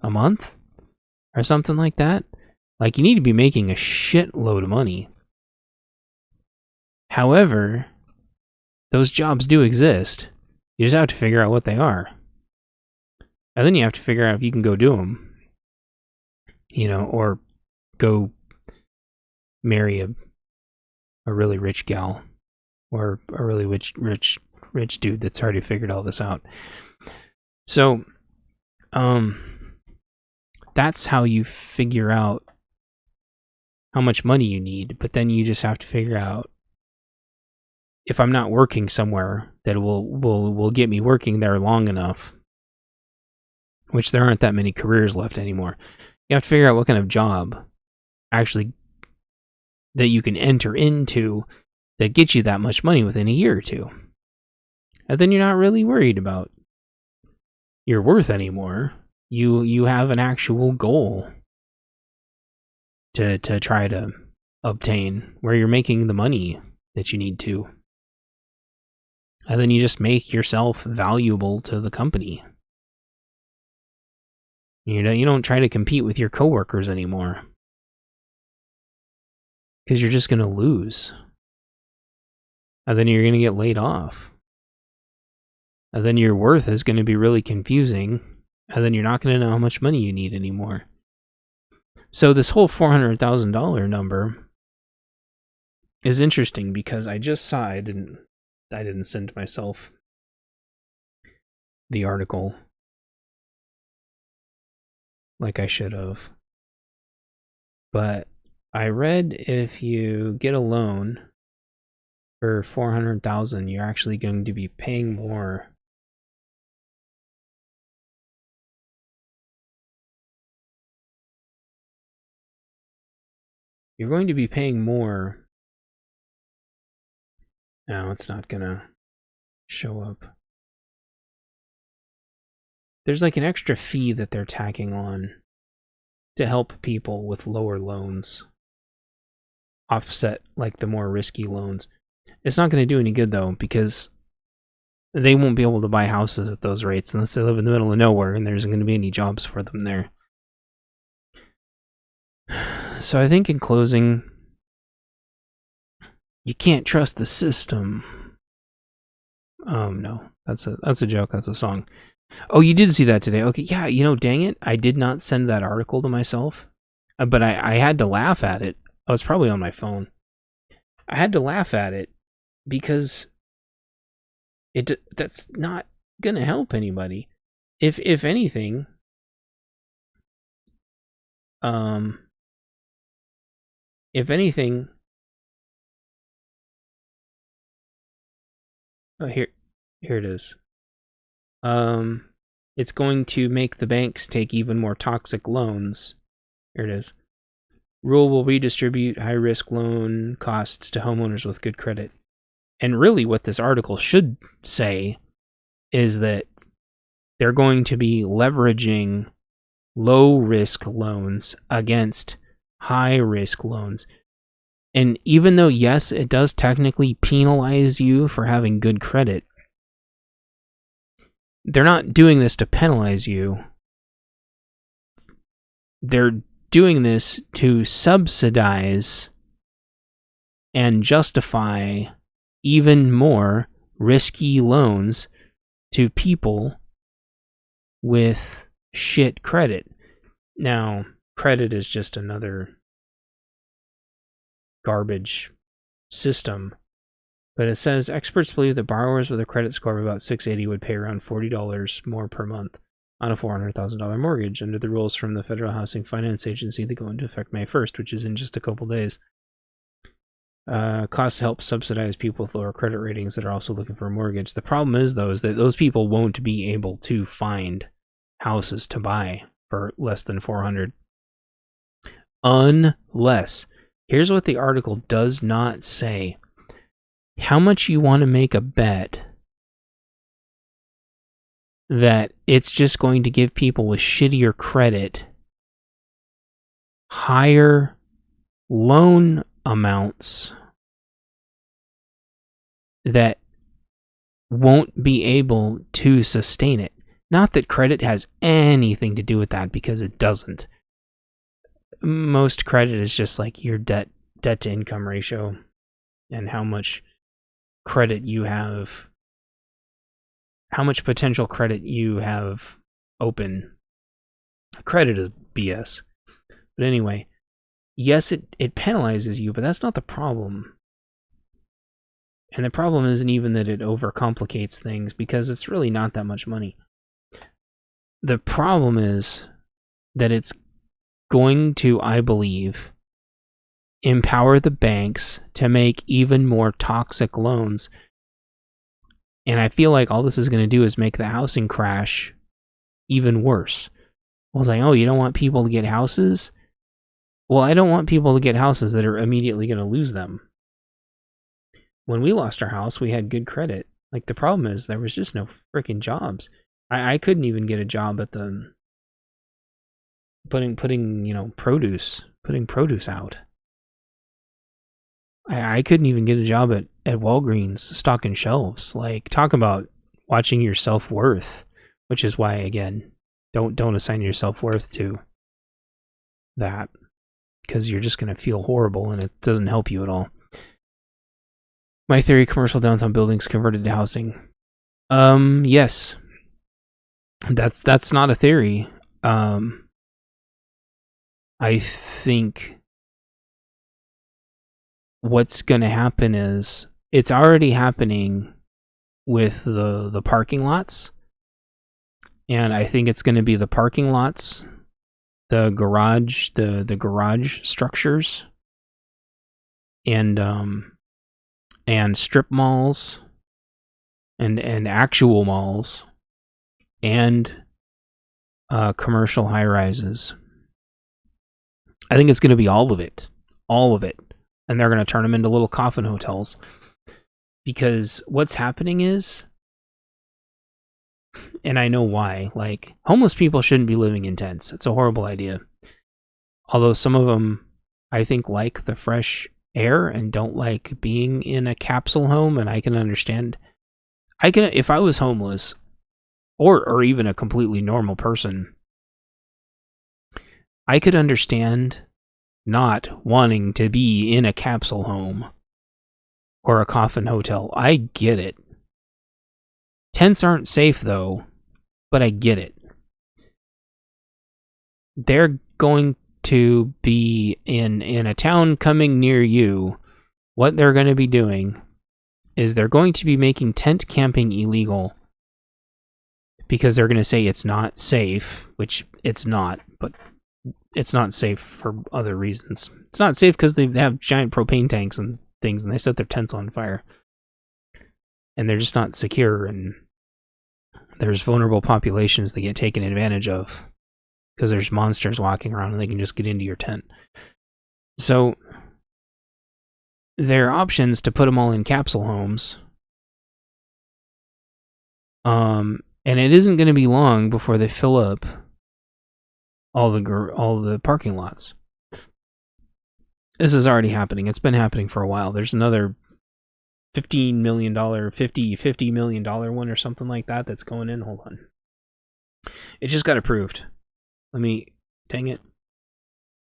a month or something like that. Like, you need to be making a shitload of money. However, those jobs do exist. You just have to figure out what they are. And then you have to figure out if you can go do them. You know, or go marry a really rich gal. Or a really rich dude that's already figured all this out. So, that's how you figure out how much money you need. But then you just have to figure out, if I'm not working somewhere that will get me working there long enough, which there aren't that many careers left anymore. You have to figure out what kind of job actually that you can enter into that gets you that much money within a year or two. And then you're not really worried about your worth anymore. You have an actual goal to try to obtain, where you're making the money that you need to. And then you just make yourself valuable to the company. You don't try to compete with your coworkers anymore, because you're just going to lose. And then you're going to get laid off. And then your worth is going to be really confusing. And then you're not going to know how much money you need anymore. So this whole $400,000 number is interesting, because I just saw, I didn't send myself the article like I should have. But I read, if you get a loan for $400,000, you're actually going to be paying more. You're going to be paying more. No, it's not gonna show up. There's like an extra fee that they're tacking on to help people with lower loans offset like the more risky loans. It's not going to do any good though, because they won't be able to buy houses at those rates unless they live in the middle of nowhere and there isn't going to be any jobs for them there. So I think in closing, you can't trust the system. No, that's a joke. That's a song. Oh, you did see that today. Okay, yeah, dang it. I did not send that article to myself, but I had to laugh at it. I was probably on my phone. I had to laugh at it because that's not going to help anybody. If anything, oh, here it is. It's going to make the banks take even more toxic loans. Here it is. Rule will redistribute high-risk loan costs to homeowners with good credit. And really what this article should say is that they're going to be leveraging low-risk loans against high-risk loans. And even though, yes, it does technically penalize you for having good credit, they're not doing this to penalize you. They're doing this to subsidize and justify even more risky loans to people with shit credit. Now, credit is just another garbage system. But it says, experts believe that borrowers with a credit score of about 680 would pay around $40 more per month on a $400,000 mortgage under the rules from the Federal Housing Finance Agency that go into effect May 1st, which is in just a couple days. Costs help subsidize people with lower credit ratings that are also looking for a mortgage. The problem is, though, is that those people won't be able to find houses to buy for less than $400,000. Unless, here's what the article does not say. How much you want to make a bet that it's just going to give people with shittier credit higher loan amounts that won't be able to sustain it. Not that credit has anything to do with that, because it doesn't. Most credit is just like your debt to income ratio and how much credit you have, how much potential credit you have open. Credit is BS. But anyway, yes, it penalizes you, but that's not the problem. And the problem isn't even that it overcomplicates things, because it's really not that much money. The problem is that it's going to, I believe, empower the banks to make even more toxic loans. And I feel like all this is going to do is make the housing crash even worse. I was like, oh, you don't want people to get houses? Well, I don't want people to get houses that are immediately going to lose them. When we lost our house, we had good credit. Like, the problem is there was just no freaking jobs. I couldn't even get a job at the putting produce out. I couldn't even get a job at Walgreens stocking shelves. Like, talk about watching your self-worth, which is why, again, don't assign your self-worth to that, because you're just going to feel horrible and it doesn't help you at all. My theory: commercial downtown buildings converted to housing. Yes. That's not a theory. I think what's going to happen is, it's already happening with the parking lots. And I think it's going to be the parking lots, the garage, the garage structures, and strip malls, and actual malls, and commercial high rises. I think it's going to be all of it, and they're going to turn them into little coffin hotels. Because what's happening is, and I know why, like, homeless people shouldn't be living in tents. It's a horrible idea. Although some of them, I think, like the fresh air and don't like being in a capsule home, and I can understand. If I was homeless, or even a completely normal person, I could understand not wanting to be in a capsule home or a coffin hotel. I get it. Tents aren't safe, though, but I get it. They're going to be in a town coming near you. What they're going to be doing is they're going to be making tent camping illegal, because they're going to say it's not safe, which it's not, but it's not safe for other reasons. It's not safe because they have giant propane tanks and things, and they set their tents on fire. And they're just not secure, and there's vulnerable populations that get taken advantage of because there's monsters walking around and they can just get into your tent. So there are options to put them all in capsule homes. And it isn't going to be long before they fill up all the parking lots. This is already happening. It's been happening for a while. There's another $50 million one or something like that that's going in. Hold on. It just got approved. Dang it.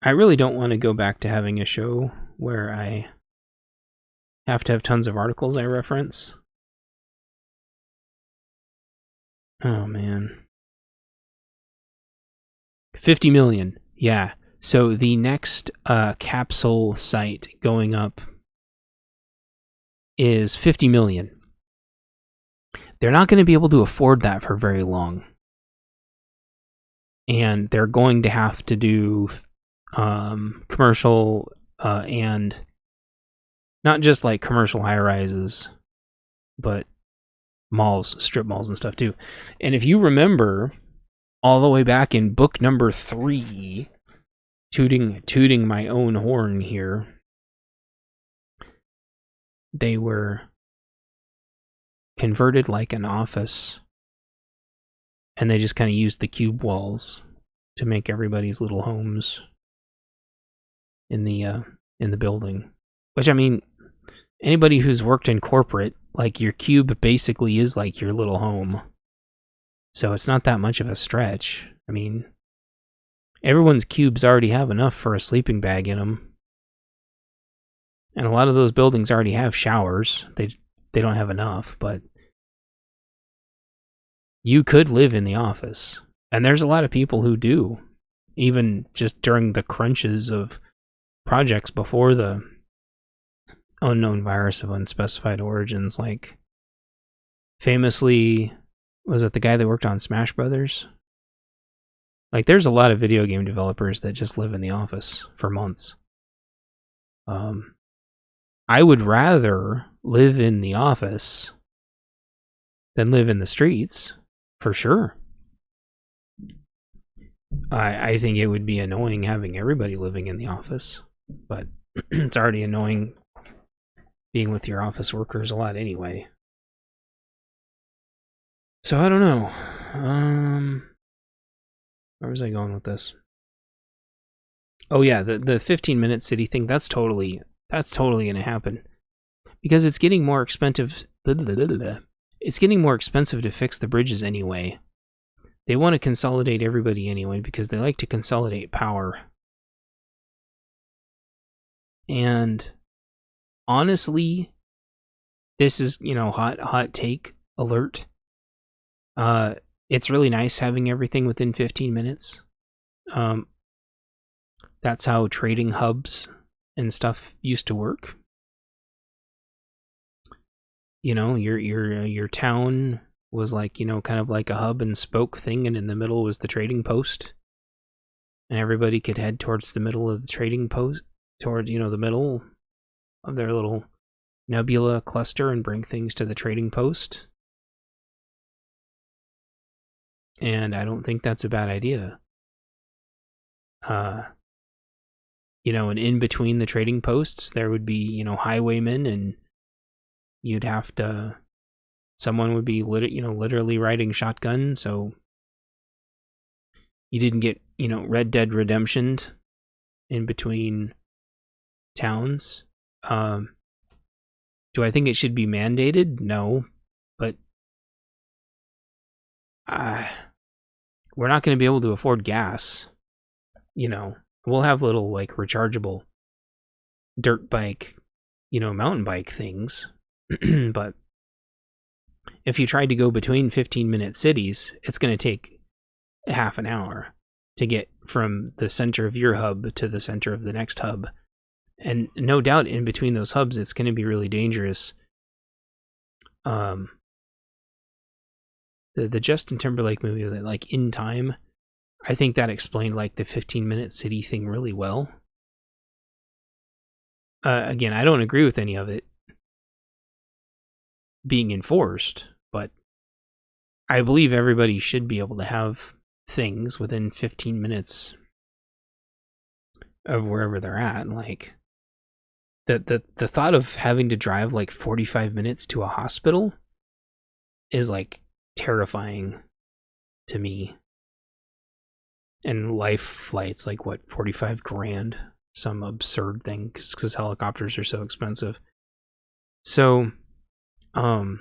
I really don't want to go back to having a show where I have to have tons of articles I reference. Oh, man. 50 million. Yeah. So the next capsule site going up is 50 million. They're not going to be able to afford that for very long. And they're going to have to do commercial and not just like commercial high rises, but malls, strip malls and stuff too. And if you remember, all the way back in book number 3, tooting my own horn here, they were converted like an office, and they just kind of used the cube walls to make everybody's little homes in the building. Which, I mean, anybody who's worked in corporate like your cube basically is like your little home. So it's not that much of a stretch. I mean, everyone's cubes already have enough for a sleeping bag in them. And a lot of those buildings already have showers. They don't have enough, but you could live in the office. And there's a lot of people who do, even just during the crunches of projects before the unknown virus of unspecified origins. Like, famously, was it the guy that worked on Smash Brothers? Like, there's a lot of video game developers that just live in the office for months. I would rather live in the office than live in the streets, for sure. I think it would be annoying having everybody living in the office, but it's already annoying being with your office workers a lot anyway. So I don't know. Where was I going with this? Oh yeah, the 15-minute city thing, that's totally going to happen. Because it's getting more expensive. It's getting more expensive to fix the bridges anyway. They want to consolidate everybody anyway because they like to consolidate power. And honestly, this is, hot take alert. It's really nice having everything within 15 minutes. That's how trading hubs and stuff used to work. Your town was like, kind of like a hub and spoke thing, and in the middle was the trading post. And everybody could head towards the middle of the trading post, toward, the middle of their little nebula cluster and bring things to the trading post. And I don't think that's a bad idea. And in between the trading posts, there would be, highwaymen, and you'd have to, someone would be, literally riding shotgun, so you didn't get, Red Dead Redemptioned in between towns. Do I think it should be mandated? No, but we're not going to be able to afford gas. We'll have little, like, rechargeable dirt bike, mountain bike things. But if you tried to go between 15-minute cities, it's going to take half an hour to get from the center of your hub to the center of the next hub. And no doubt in between those hubs, it's going to be really dangerous. The Justin Timberlake movie, was it like In Time? I think that explained like the 15-minute city thing really well. Again, I don't agree with any of it being enforced, but I believe everybody should be able to have things within 15 minutes of wherever they're at. Like, the thought of having to drive like 45 minutes to a hospital is like terrifying to me. And life flights, like, what, 45 grand? Some absurd thing, because helicopters are so expensive. So, no,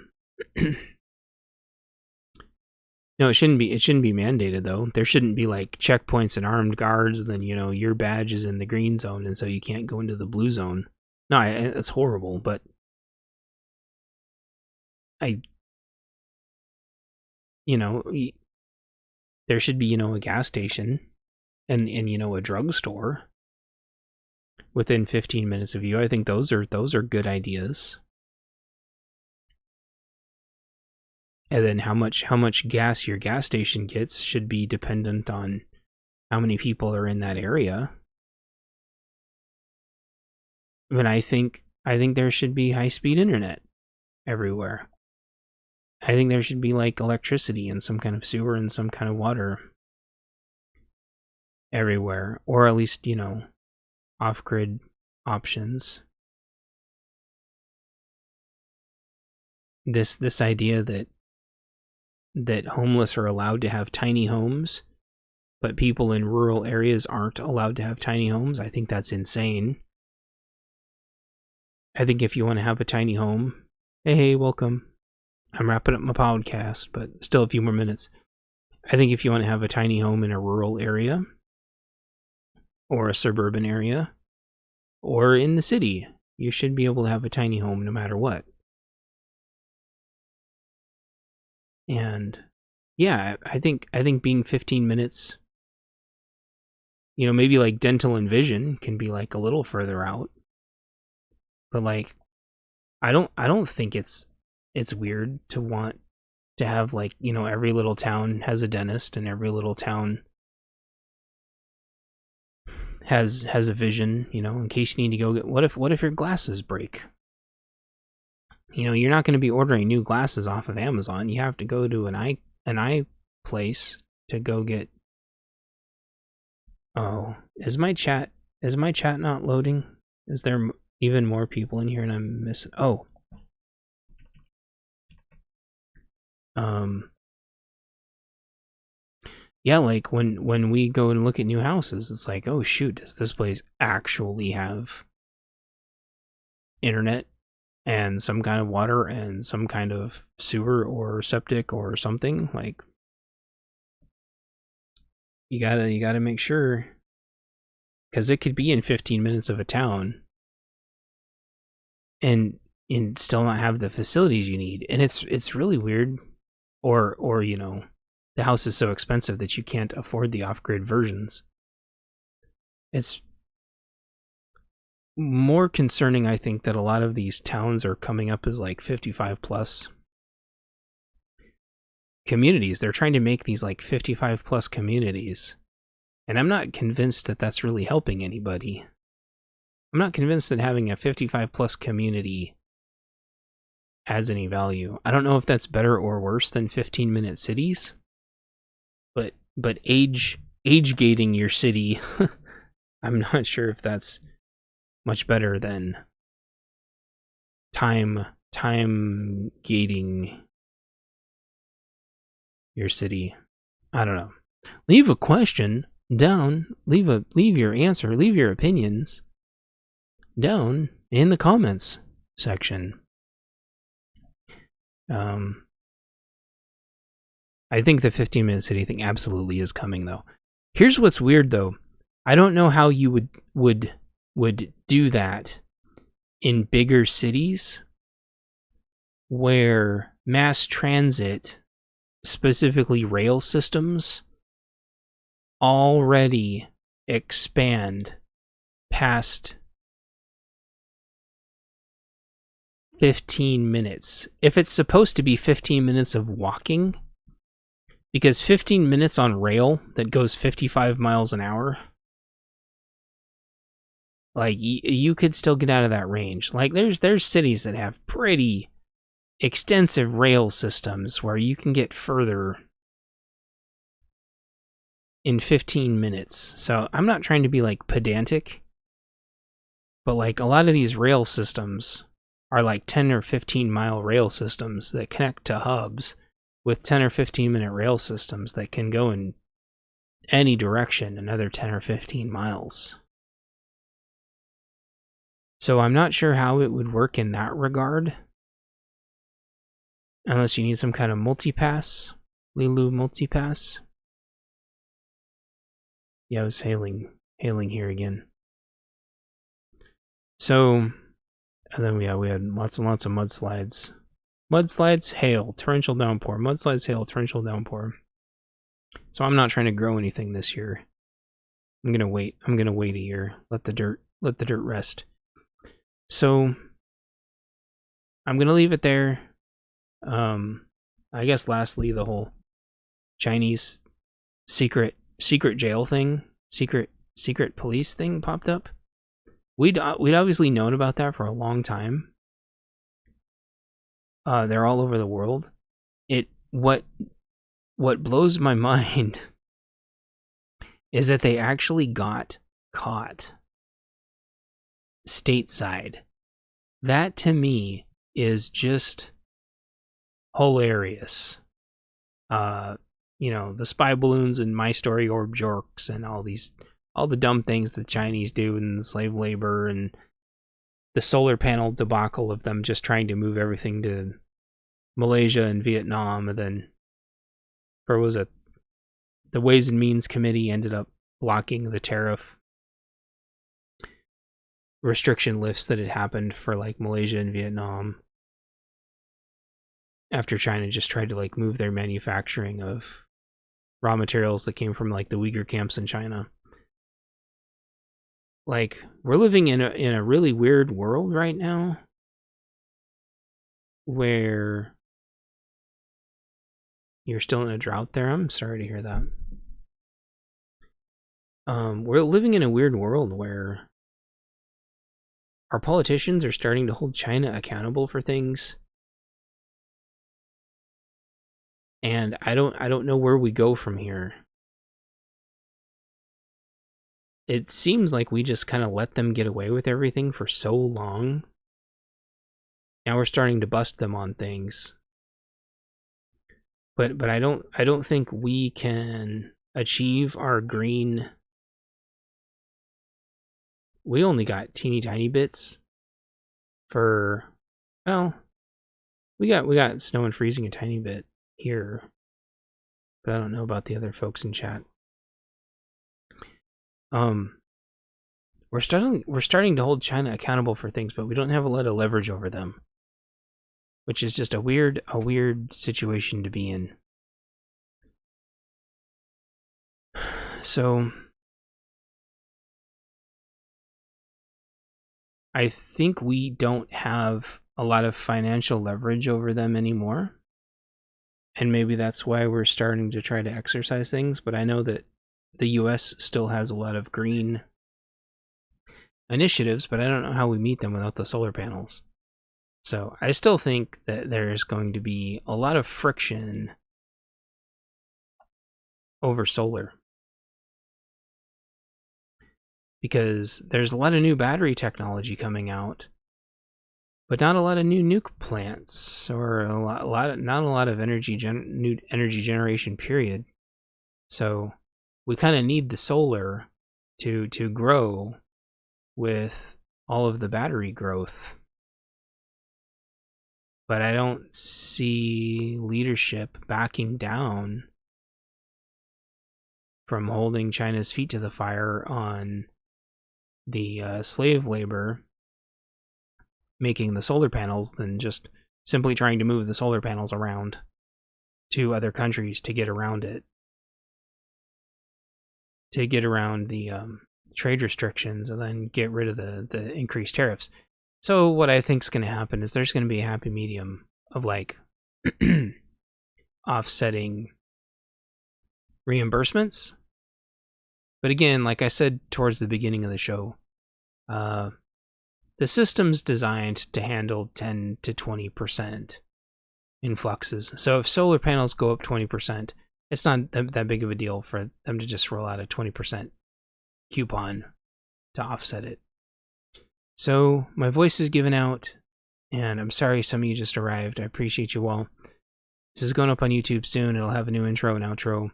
it shouldn't be mandated, though. There shouldn't be, like, checkpoints and armed guards, and then, your badge is in the green zone, and so you can't go into the blue zone. No, it's horrible, but there should be, a gas station and a drugstore within 15 minutes of you. I think those are good ideas. And then how much gas your gas station gets should be dependent on how many people are in that area. But I think there should be high-speed internet everywhere. I think there should be, like, electricity and some kind of sewer and some kind of water everywhere, or at least, off-grid options. This idea that homeless are allowed to have tiny homes, but people in rural areas aren't allowed to have tiny homes, I think that's insane. I think if you want to have a tiny home, Hey, welcome. I'm wrapping up my podcast, but still a few more minutes. I think if you want to have a tiny home in a rural area, or a suburban area, or in the city, you should be able to have a tiny home no matter what. And yeah, I think being 15 minutes, maybe like dental and vision can be like a little further out. But like I don't think it's weird to want to have like, every little town has a dentist and every little town has a vision, in case you need to go get what if your glasses break? You're not going to be ordering new glasses off of Amazon. You have to go to an eye place to go get. Oh, is my chat not loading? Is there even more people in here and I'm missing? Oh. Yeah, like when we go and look at new houses, it's like, oh shoot, does this place actually have internet and some kind of water and some kind of sewer or septic or something? Like, you gotta make sure, because it could be in 15 minutes of a town and still not have the facilities you need. And it's really weird. Or the house is so expensive that you can't afford the off-grid versions. It's more concerning, I think, that a lot of these towns are coming up as like 55 plus communities. They're trying to make these like 55 plus communities. And I'm not convinced that that's really helping anybody. I'm not convinced that having a 55 plus community adds any value. I don't know if that's better or worse than 15-minute cities. But age gating your city, I'm not sure if that's much better than time gating your city. I don't know. Leave a question down. Leave your answer. Leave your opinions down in the comments section. I think the 15-minute city thing absolutely is coming, though. Here's what's weird, though. I don't know how you would do that in bigger cities where mass transit, specifically rail systems, already expand past 15 minutes. If it's supposed to be 15 minutes of walking, because 15 minutes on rail that goes 55 miles an hour, like, you could still get out of that range. Like, there's cities that have pretty extensive rail systems where you can get further in 15 minutes. So I'm not trying to be like pedantic, but like a lot of these rail systems are like 10 or 15 mile rail systems that connect to hubs with 10 or 15 minute rail systems that can go in any direction another 10 or 15 miles. So I'm not sure how it would work in that regard. Unless you need some kind of multipass. Lilu multipass. Yeah, I was hailing here again. So, and then we had lots and lots of mudslides. Mudslides, hail, torrential downpour. Mudslides, hail, torrential downpour. So I'm not trying to grow anything this year. I'm gonna wait a year. Let the dirt rest. So I'm gonna leave it there. I guess lastly, the whole Chinese secret jail thing, secret police thing popped up. We'd obviously known about that for a long time. They're all over the world. What blows my mind is that they actually got caught stateside. That to me is just hilarious. The spy balloons and my story orb jorks and all the dumb things the Chinese do and slave labor and the solar panel debacle of them just trying to move everything to Malaysia and Vietnam, and then, or was it the Ways and Means Committee ended up blocking the tariff restriction lifts that had happened for like Malaysia and Vietnam after China just tried to like move their manufacturing of raw materials that came from like the Uyghur camps in China. Like, we're living in a really weird world right now where you're still in a drought there. I'm sorry to hear that. We're living in a weird world where our politicians are starting to hold China accountable for things. And I don't know where we go from here. It seems like we just kind of let them get away with everything for so long. Now we're starting to bust them on things. But I don't think we can achieve our green. We only got teeny tiny bits for, well, we got snow and freezing a tiny bit here. But I don't know about the other folks in chat. We're starting to hold China accountable for things, but we don't have a lot of leverage over them, which is just a weird situation to be in. So I think we don't have a lot of financial leverage over them anymore. And maybe that's why we're starting to try to exercise things, but I know that the US still has a lot of green initiatives, but I don't know how we meet them without the solar panels. So I still think that there's going to be a lot of friction over solar. Because there's a lot of new battery technology coming out, but not a lot of new nuke plants, or not a lot of new energy generation, period. So we kind of need the solar to grow with all of the battery growth. But I don't see leadership backing down from holding China's feet to the fire on the slave labor making the solar panels than just simply trying to move the solar panels around to other countries to get around it. To get around the trade restrictions and then get rid of the increased tariffs. So what I think is going to happen is there's going to be a happy medium of like offsetting reimbursements. But again, like I said towards the beginning of the show, the system's designed to handle 10 to 20% influxes. So if solar panels go up 20%, it's not that big of a deal for them to just roll out a 20% coupon to offset it. So my voice is given out, and I'm sorry some of you just arrived. I appreciate you all. This is going up on YouTube soon. It'll have a new intro and outro.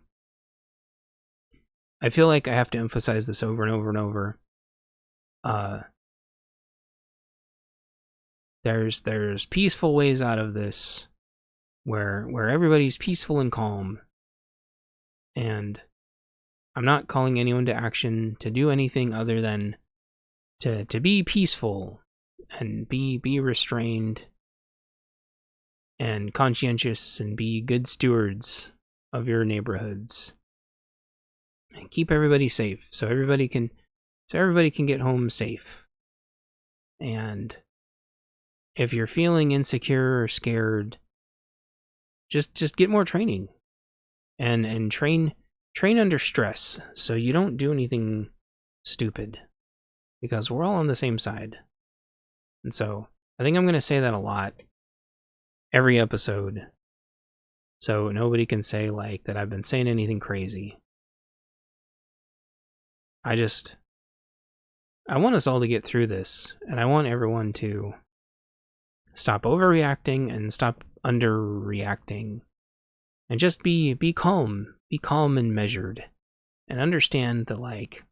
I feel like I have to emphasize this over and over and over. There's peaceful ways out of this where everybody's peaceful and calm. And I'm not calling anyone to action to do anything other than to be peaceful and be restrained and conscientious and be good stewards of your neighborhoods and keep everybody safe so everybody can get home safe. And if you're feeling insecure or scared, just get more training and train under stress so you don't do anything stupid, because we're all on the same side. And so I think I'm going to say that a lot every episode, so nobody can say like that I've been saying anything crazy. I want us all to get through this, and I want everyone to stop overreacting and stop underreacting, and just be calm and measured, and understand that like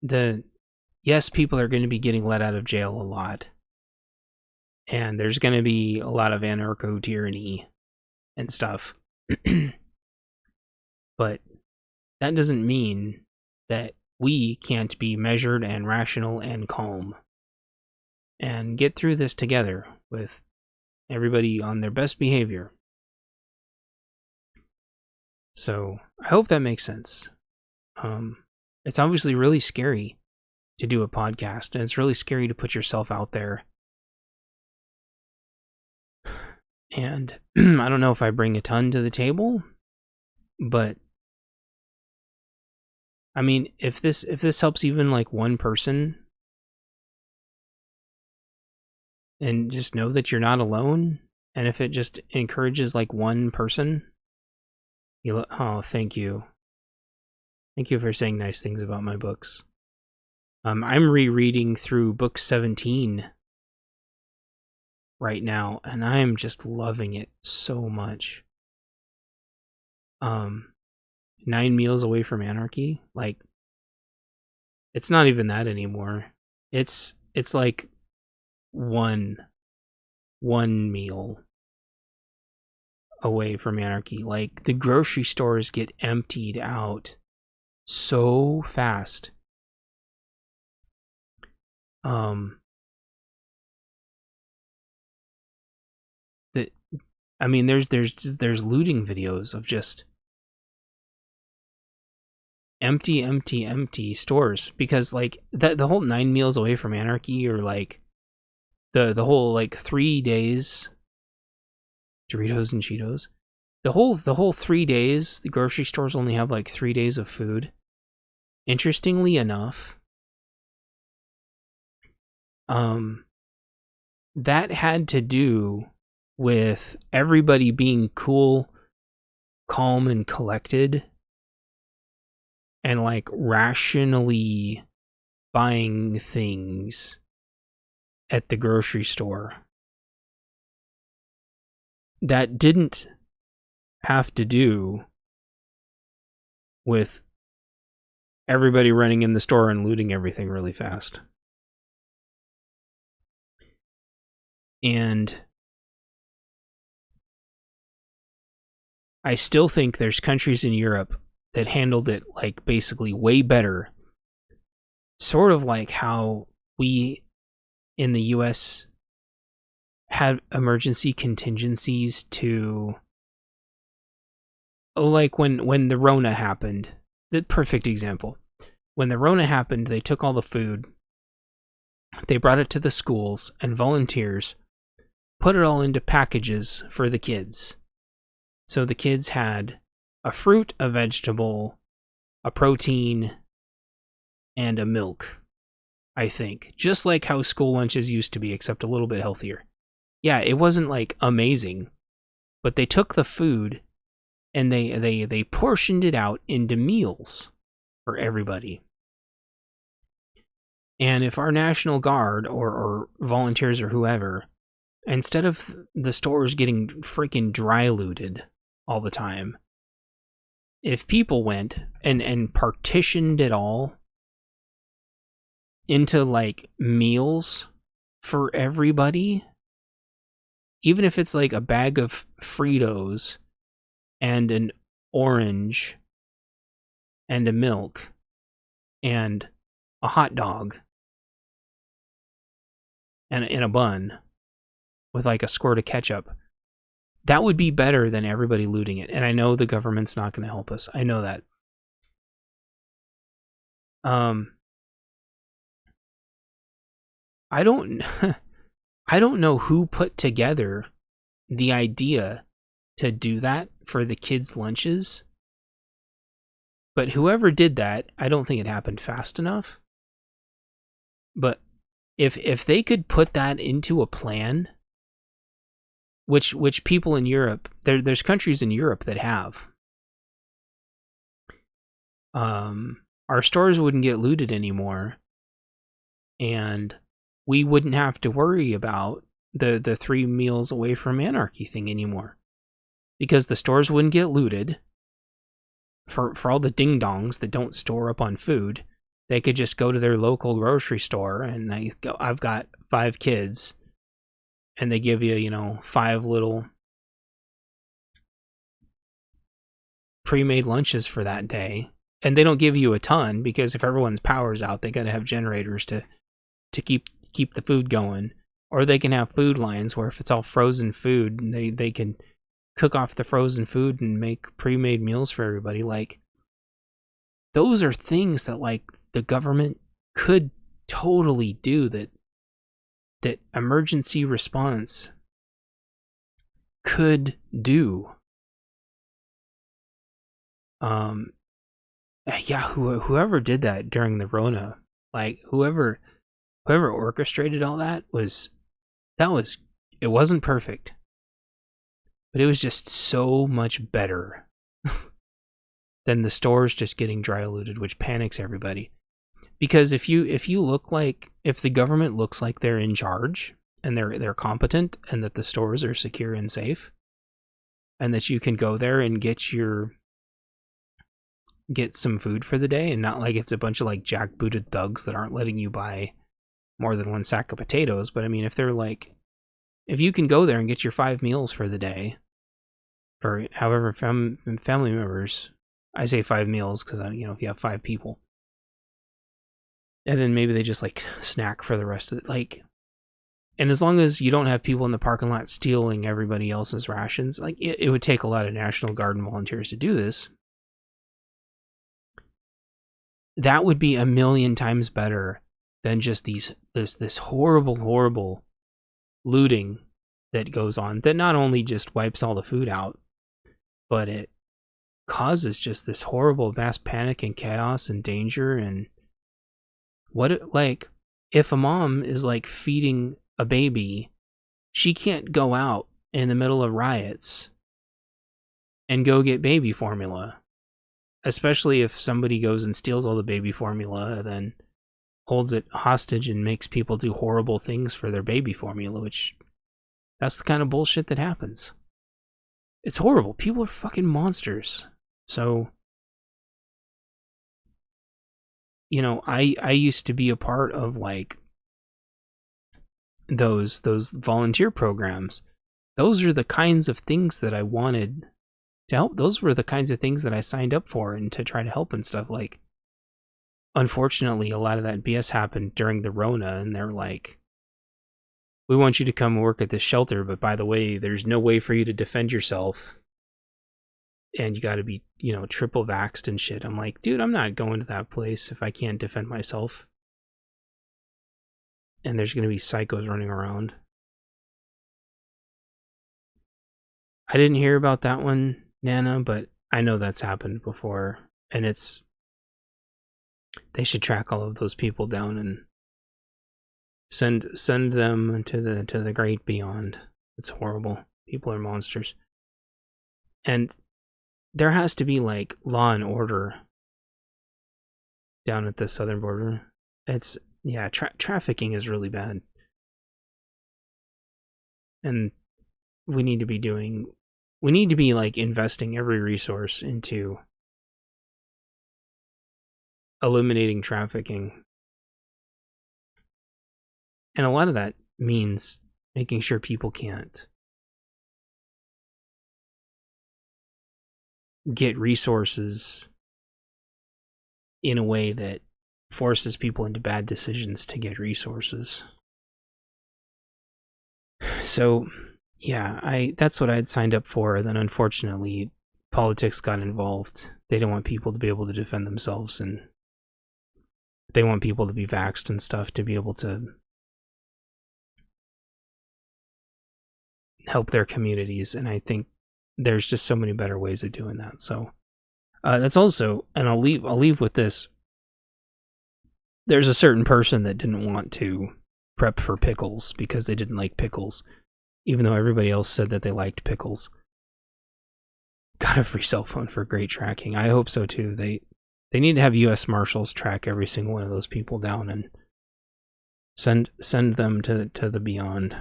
the yes, people are going to be getting let out of jail a lot. And there's going to be a lot of anarcho-tyranny and stuff. But that doesn't mean that we can't be measured and rational and calm and get through this together with everybody on their best behavior. So I hope that makes sense. It's obviously really scary to do a podcast, and it's really scary to put yourself out there. And I don't know if I bring a ton to the table, but I mean, if this helps even like one person, and just know that you're not alone, and if it just encourages like one person, thank you. Thank you for saying nice things about my books. I'm rereading through book 17 right now, and I'm just loving it so much. 9 Meals Away from Anarchy, like, it's not even that anymore. It's like one meal away from anarchy. Like, the grocery stores get emptied out so fast. There's looting videos of just empty stores, because like the whole 9 Meals Away from Anarchy, or like the whole like 3 days Doritos and Cheetos, the whole 3 days, the grocery stores only have like 3 days of food. Interestingly enough, that had to do with everybody being cool, calm, and collected, and like rationally buying things at the grocery store. That didn't have to do with everybody running in the store and looting everything really fast. And I still think there's countries in Europe that handled it like basically way better. Sort of like how we in the US had emergency contingencies to, like when the Rona happened. The perfect example. When the Rona happened, they took all the food, they brought it to the schools, and volunteers put it all into packages for the kids. So the kids had a fruit, a vegetable, a protein, and a milk, I think. Just like how school lunches used to be, except a little bit healthier. Yeah, it wasn't like amazing, but they took the food and they portioned it out into meals for everybody. And if our National Guard or volunteers or whoever, instead of the stores getting freaking dry looted all the time, if people went and partitioned it all into like meals for everybody, even if it's like a bag of Fritos and an orange and a milk and a hot dog and in a bun with like a squirt of ketchup, that would be better than everybody looting it. And I know the government's not going to help us. I know that. I don't know who put together the idea to do that for the kids' lunches, but whoever did that, I don't think it happened fast enough. But if they could put that into a plan, which people in Europe, there's countries in Europe that have, our stores wouldn't get looted anymore, and we wouldn't have to worry about the 3 Meals Away from Anarchy thing anymore, because the stores wouldn't get looted for all the ding-dongs that don't store up on food. They could just go to their local grocery store and they go, I've got 5 kids, and they give you, 5 little pre-made lunches for that day. And they don't give you a ton, because if everyone's power's out, they got to have generators to keep the food going. Or they can have food lines where if it's all frozen food, they can cook off the frozen food and make pre-made meals for everybody. Like, those are things that, like, the government could totally do, that emergency response could do. Yeah, whoever did that during the Rona, like, whoever orchestrated all that it wasn't perfect, but it was just so much better than the stores just getting dry looted, which panics everybody. Because if the government looks like they're in charge and they're competent, and that the stores are secure and safe, and that you can go there and get some food for the day, and not like it's a bunch of like jackbooted thugs that aren't letting you buy more than 1 sack of potatoes. But I mean, if you can go there and get your 5 meals for the day for however family members, I say 5 meals because if you have 5 people, and then maybe they just like snack for the rest of it, like, and as long as you don't have people in the parking lot stealing everybody else's rations, like, it would take a lot of National Guard and volunteers to do this. That would be a million times better than just this horrible looting that goes on, that not only just wipes all the food out, but it causes just this horrible mass panic and chaos and danger. And if a mom is like feeding a baby, she can't go out in the middle of riots and go get baby formula. Especially if somebody goes and steals all the baby formula and then holds it hostage and makes people do horrible things for their baby formula, which that's the kind of bullshit that happens. It's horrible. People are fucking monsters. So, I used to be a part of like those volunteer programs. Those are the kinds of things that I wanted to help. Those were the kinds of things that I signed up for and to try to help and stuff. Like, unfortunately, a lot of that BS happened during the Rona, and they're like, we want you to come work at this shelter, but by the way, there's no way for you to defend yourself, and you got to be, triple vaxxed and shit. I'm like, dude, I'm not going to that place if I can't defend myself. And there's going to be psychos running around. I didn't hear about that one, Nana, but I know that's happened before, and they should track all of those people down and send them to the great beyond. It's horrible. People are monsters. And there has to be like law and order down at the southern border. It's trafficking is really bad. And we need to be like investing every resource into eliminating trafficking. And a lot of that means making sure people can't get resources in a way that forces people into bad decisions to get resources. So, yeah, that's what I'd signed up for. Then unfortunately, politics got involved. They don't want people to be able to defend themselves, and they want people to be vaxxed and stuff to be able to help their communities. And I think there's just so many better ways of doing that. So that's also, and I'll leave with this. There's a certain person that didn't want to prep for pickles because they didn't like pickles, even though everybody else said that they liked pickles. Got a free cell phone for great tracking. I hope so too. They need to have U.S. Marshals track every single one of those people down and send them to the beyond.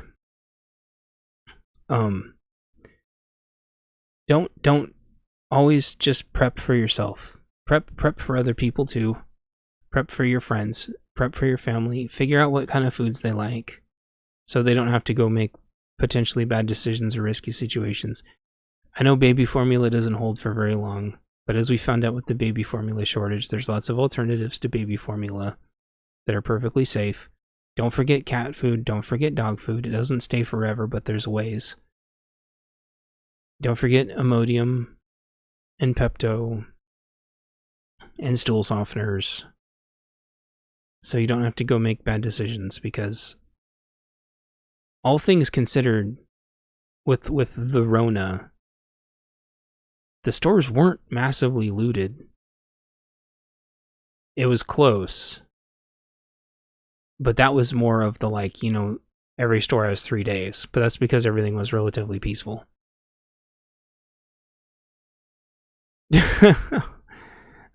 Don't always just prep for yourself. Prep for other people too. prep for your friends, prep for your family, figure out what kind of foods they like so they don't have to go make potentially bad decisions or risky situations. I know baby formula doesn't hold for very long, but as we found out with the baby formula shortage, there's lots of alternatives to baby formula that are perfectly safe. Don't forget cat food, don't forget dog food. It doesn't stay forever, but there's ways. Don't forget Imodium and Pepto and stool softeners, so you don't have to go make bad decisions, because all things considered, with the Rona, the stores weren't massively looted. It was close, but that was more of the, like, you know, every store has 3 days, but that's because everything was relatively peaceful.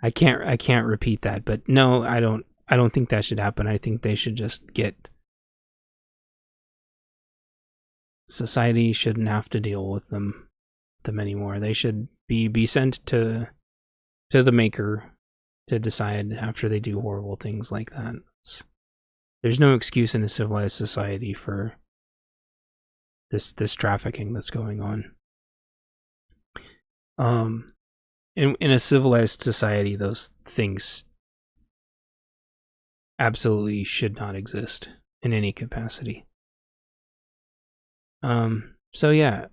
I can't repeat that, but no, I don't think that should happen. I think they should just get, society shouldn't have to deal with them anymore. They should be sent to the maker to decide after they do horrible things like that. There's no excuse in a civilized society for this trafficking that's going on. In a civilized society, those things absolutely should not exist in any capacity. So yeah,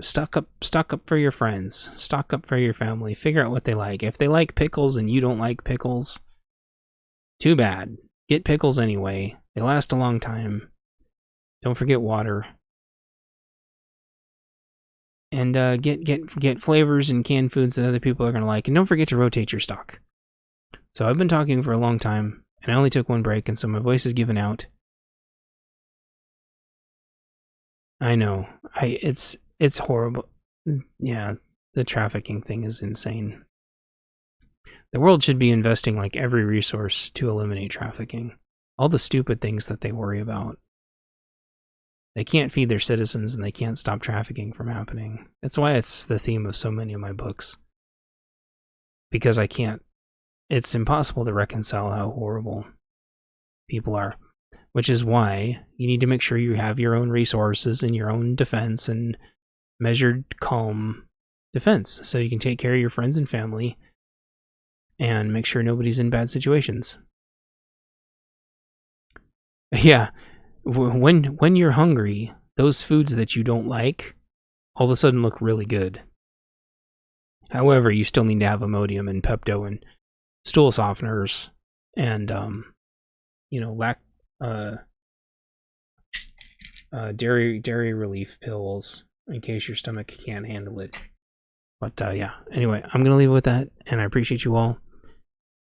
stock up for your friends, stock up for your family, figure out what they like. If they like pickles and you don't like pickles, too bad. Get pickles anyway. They last a long time. Don't forget water. And get flavors and canned foods that other people are going to like. And don't forget to rotate your stock. So I've been talking for a long time, and I only took one break, and so my voice is giving out. I know. It's horrible. Yeah, the trafficking thing is insane. The world should be investing like every resource to eliminate trafficking. All the stupid things that they worry about. They can't feed their citizens, and they can't stop trafficking from happening. That's why it's the theme of so many of my books. Because I can't. It's impossible to reconcile how horrible people are. Which is why you need to make sure you have your own resources and your own defense and measured, calm defense, so you can take care of your friends and family and make sure nobody's in bad situations. Yeah, when you're hungry, those foods that you don't like all of a sudden look really good. However, you still need to have Imodium and Pepto and stool softeners and dairy relief pills in case your stomach can't handle it. But yeah, anyway, I'm gonna leave it with that, and I appreciate you all.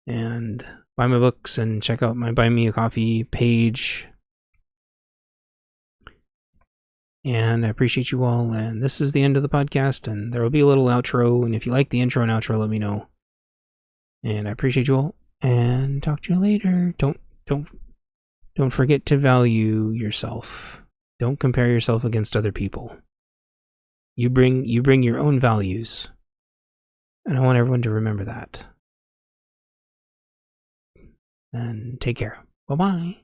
And buy my books and check out my Buy Me a Coffee page. And I appreciate you all, and this is the end of the podcast, and there will be a little outro, and if you like the intro and outro, let me know. And I appreciate you all, and talk to you later. Don't forget to value yourself. Don't compare yourself against other people. You bring your own values, and I want everyone to remember that. And take care. Bye-bye.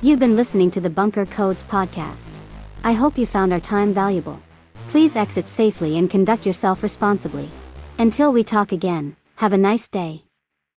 You've been listening to the Bunker Codes podcast. I hope you found our time valuable. Please exit safely and conduct yourself responsibly. Until we talk again, have a nice day.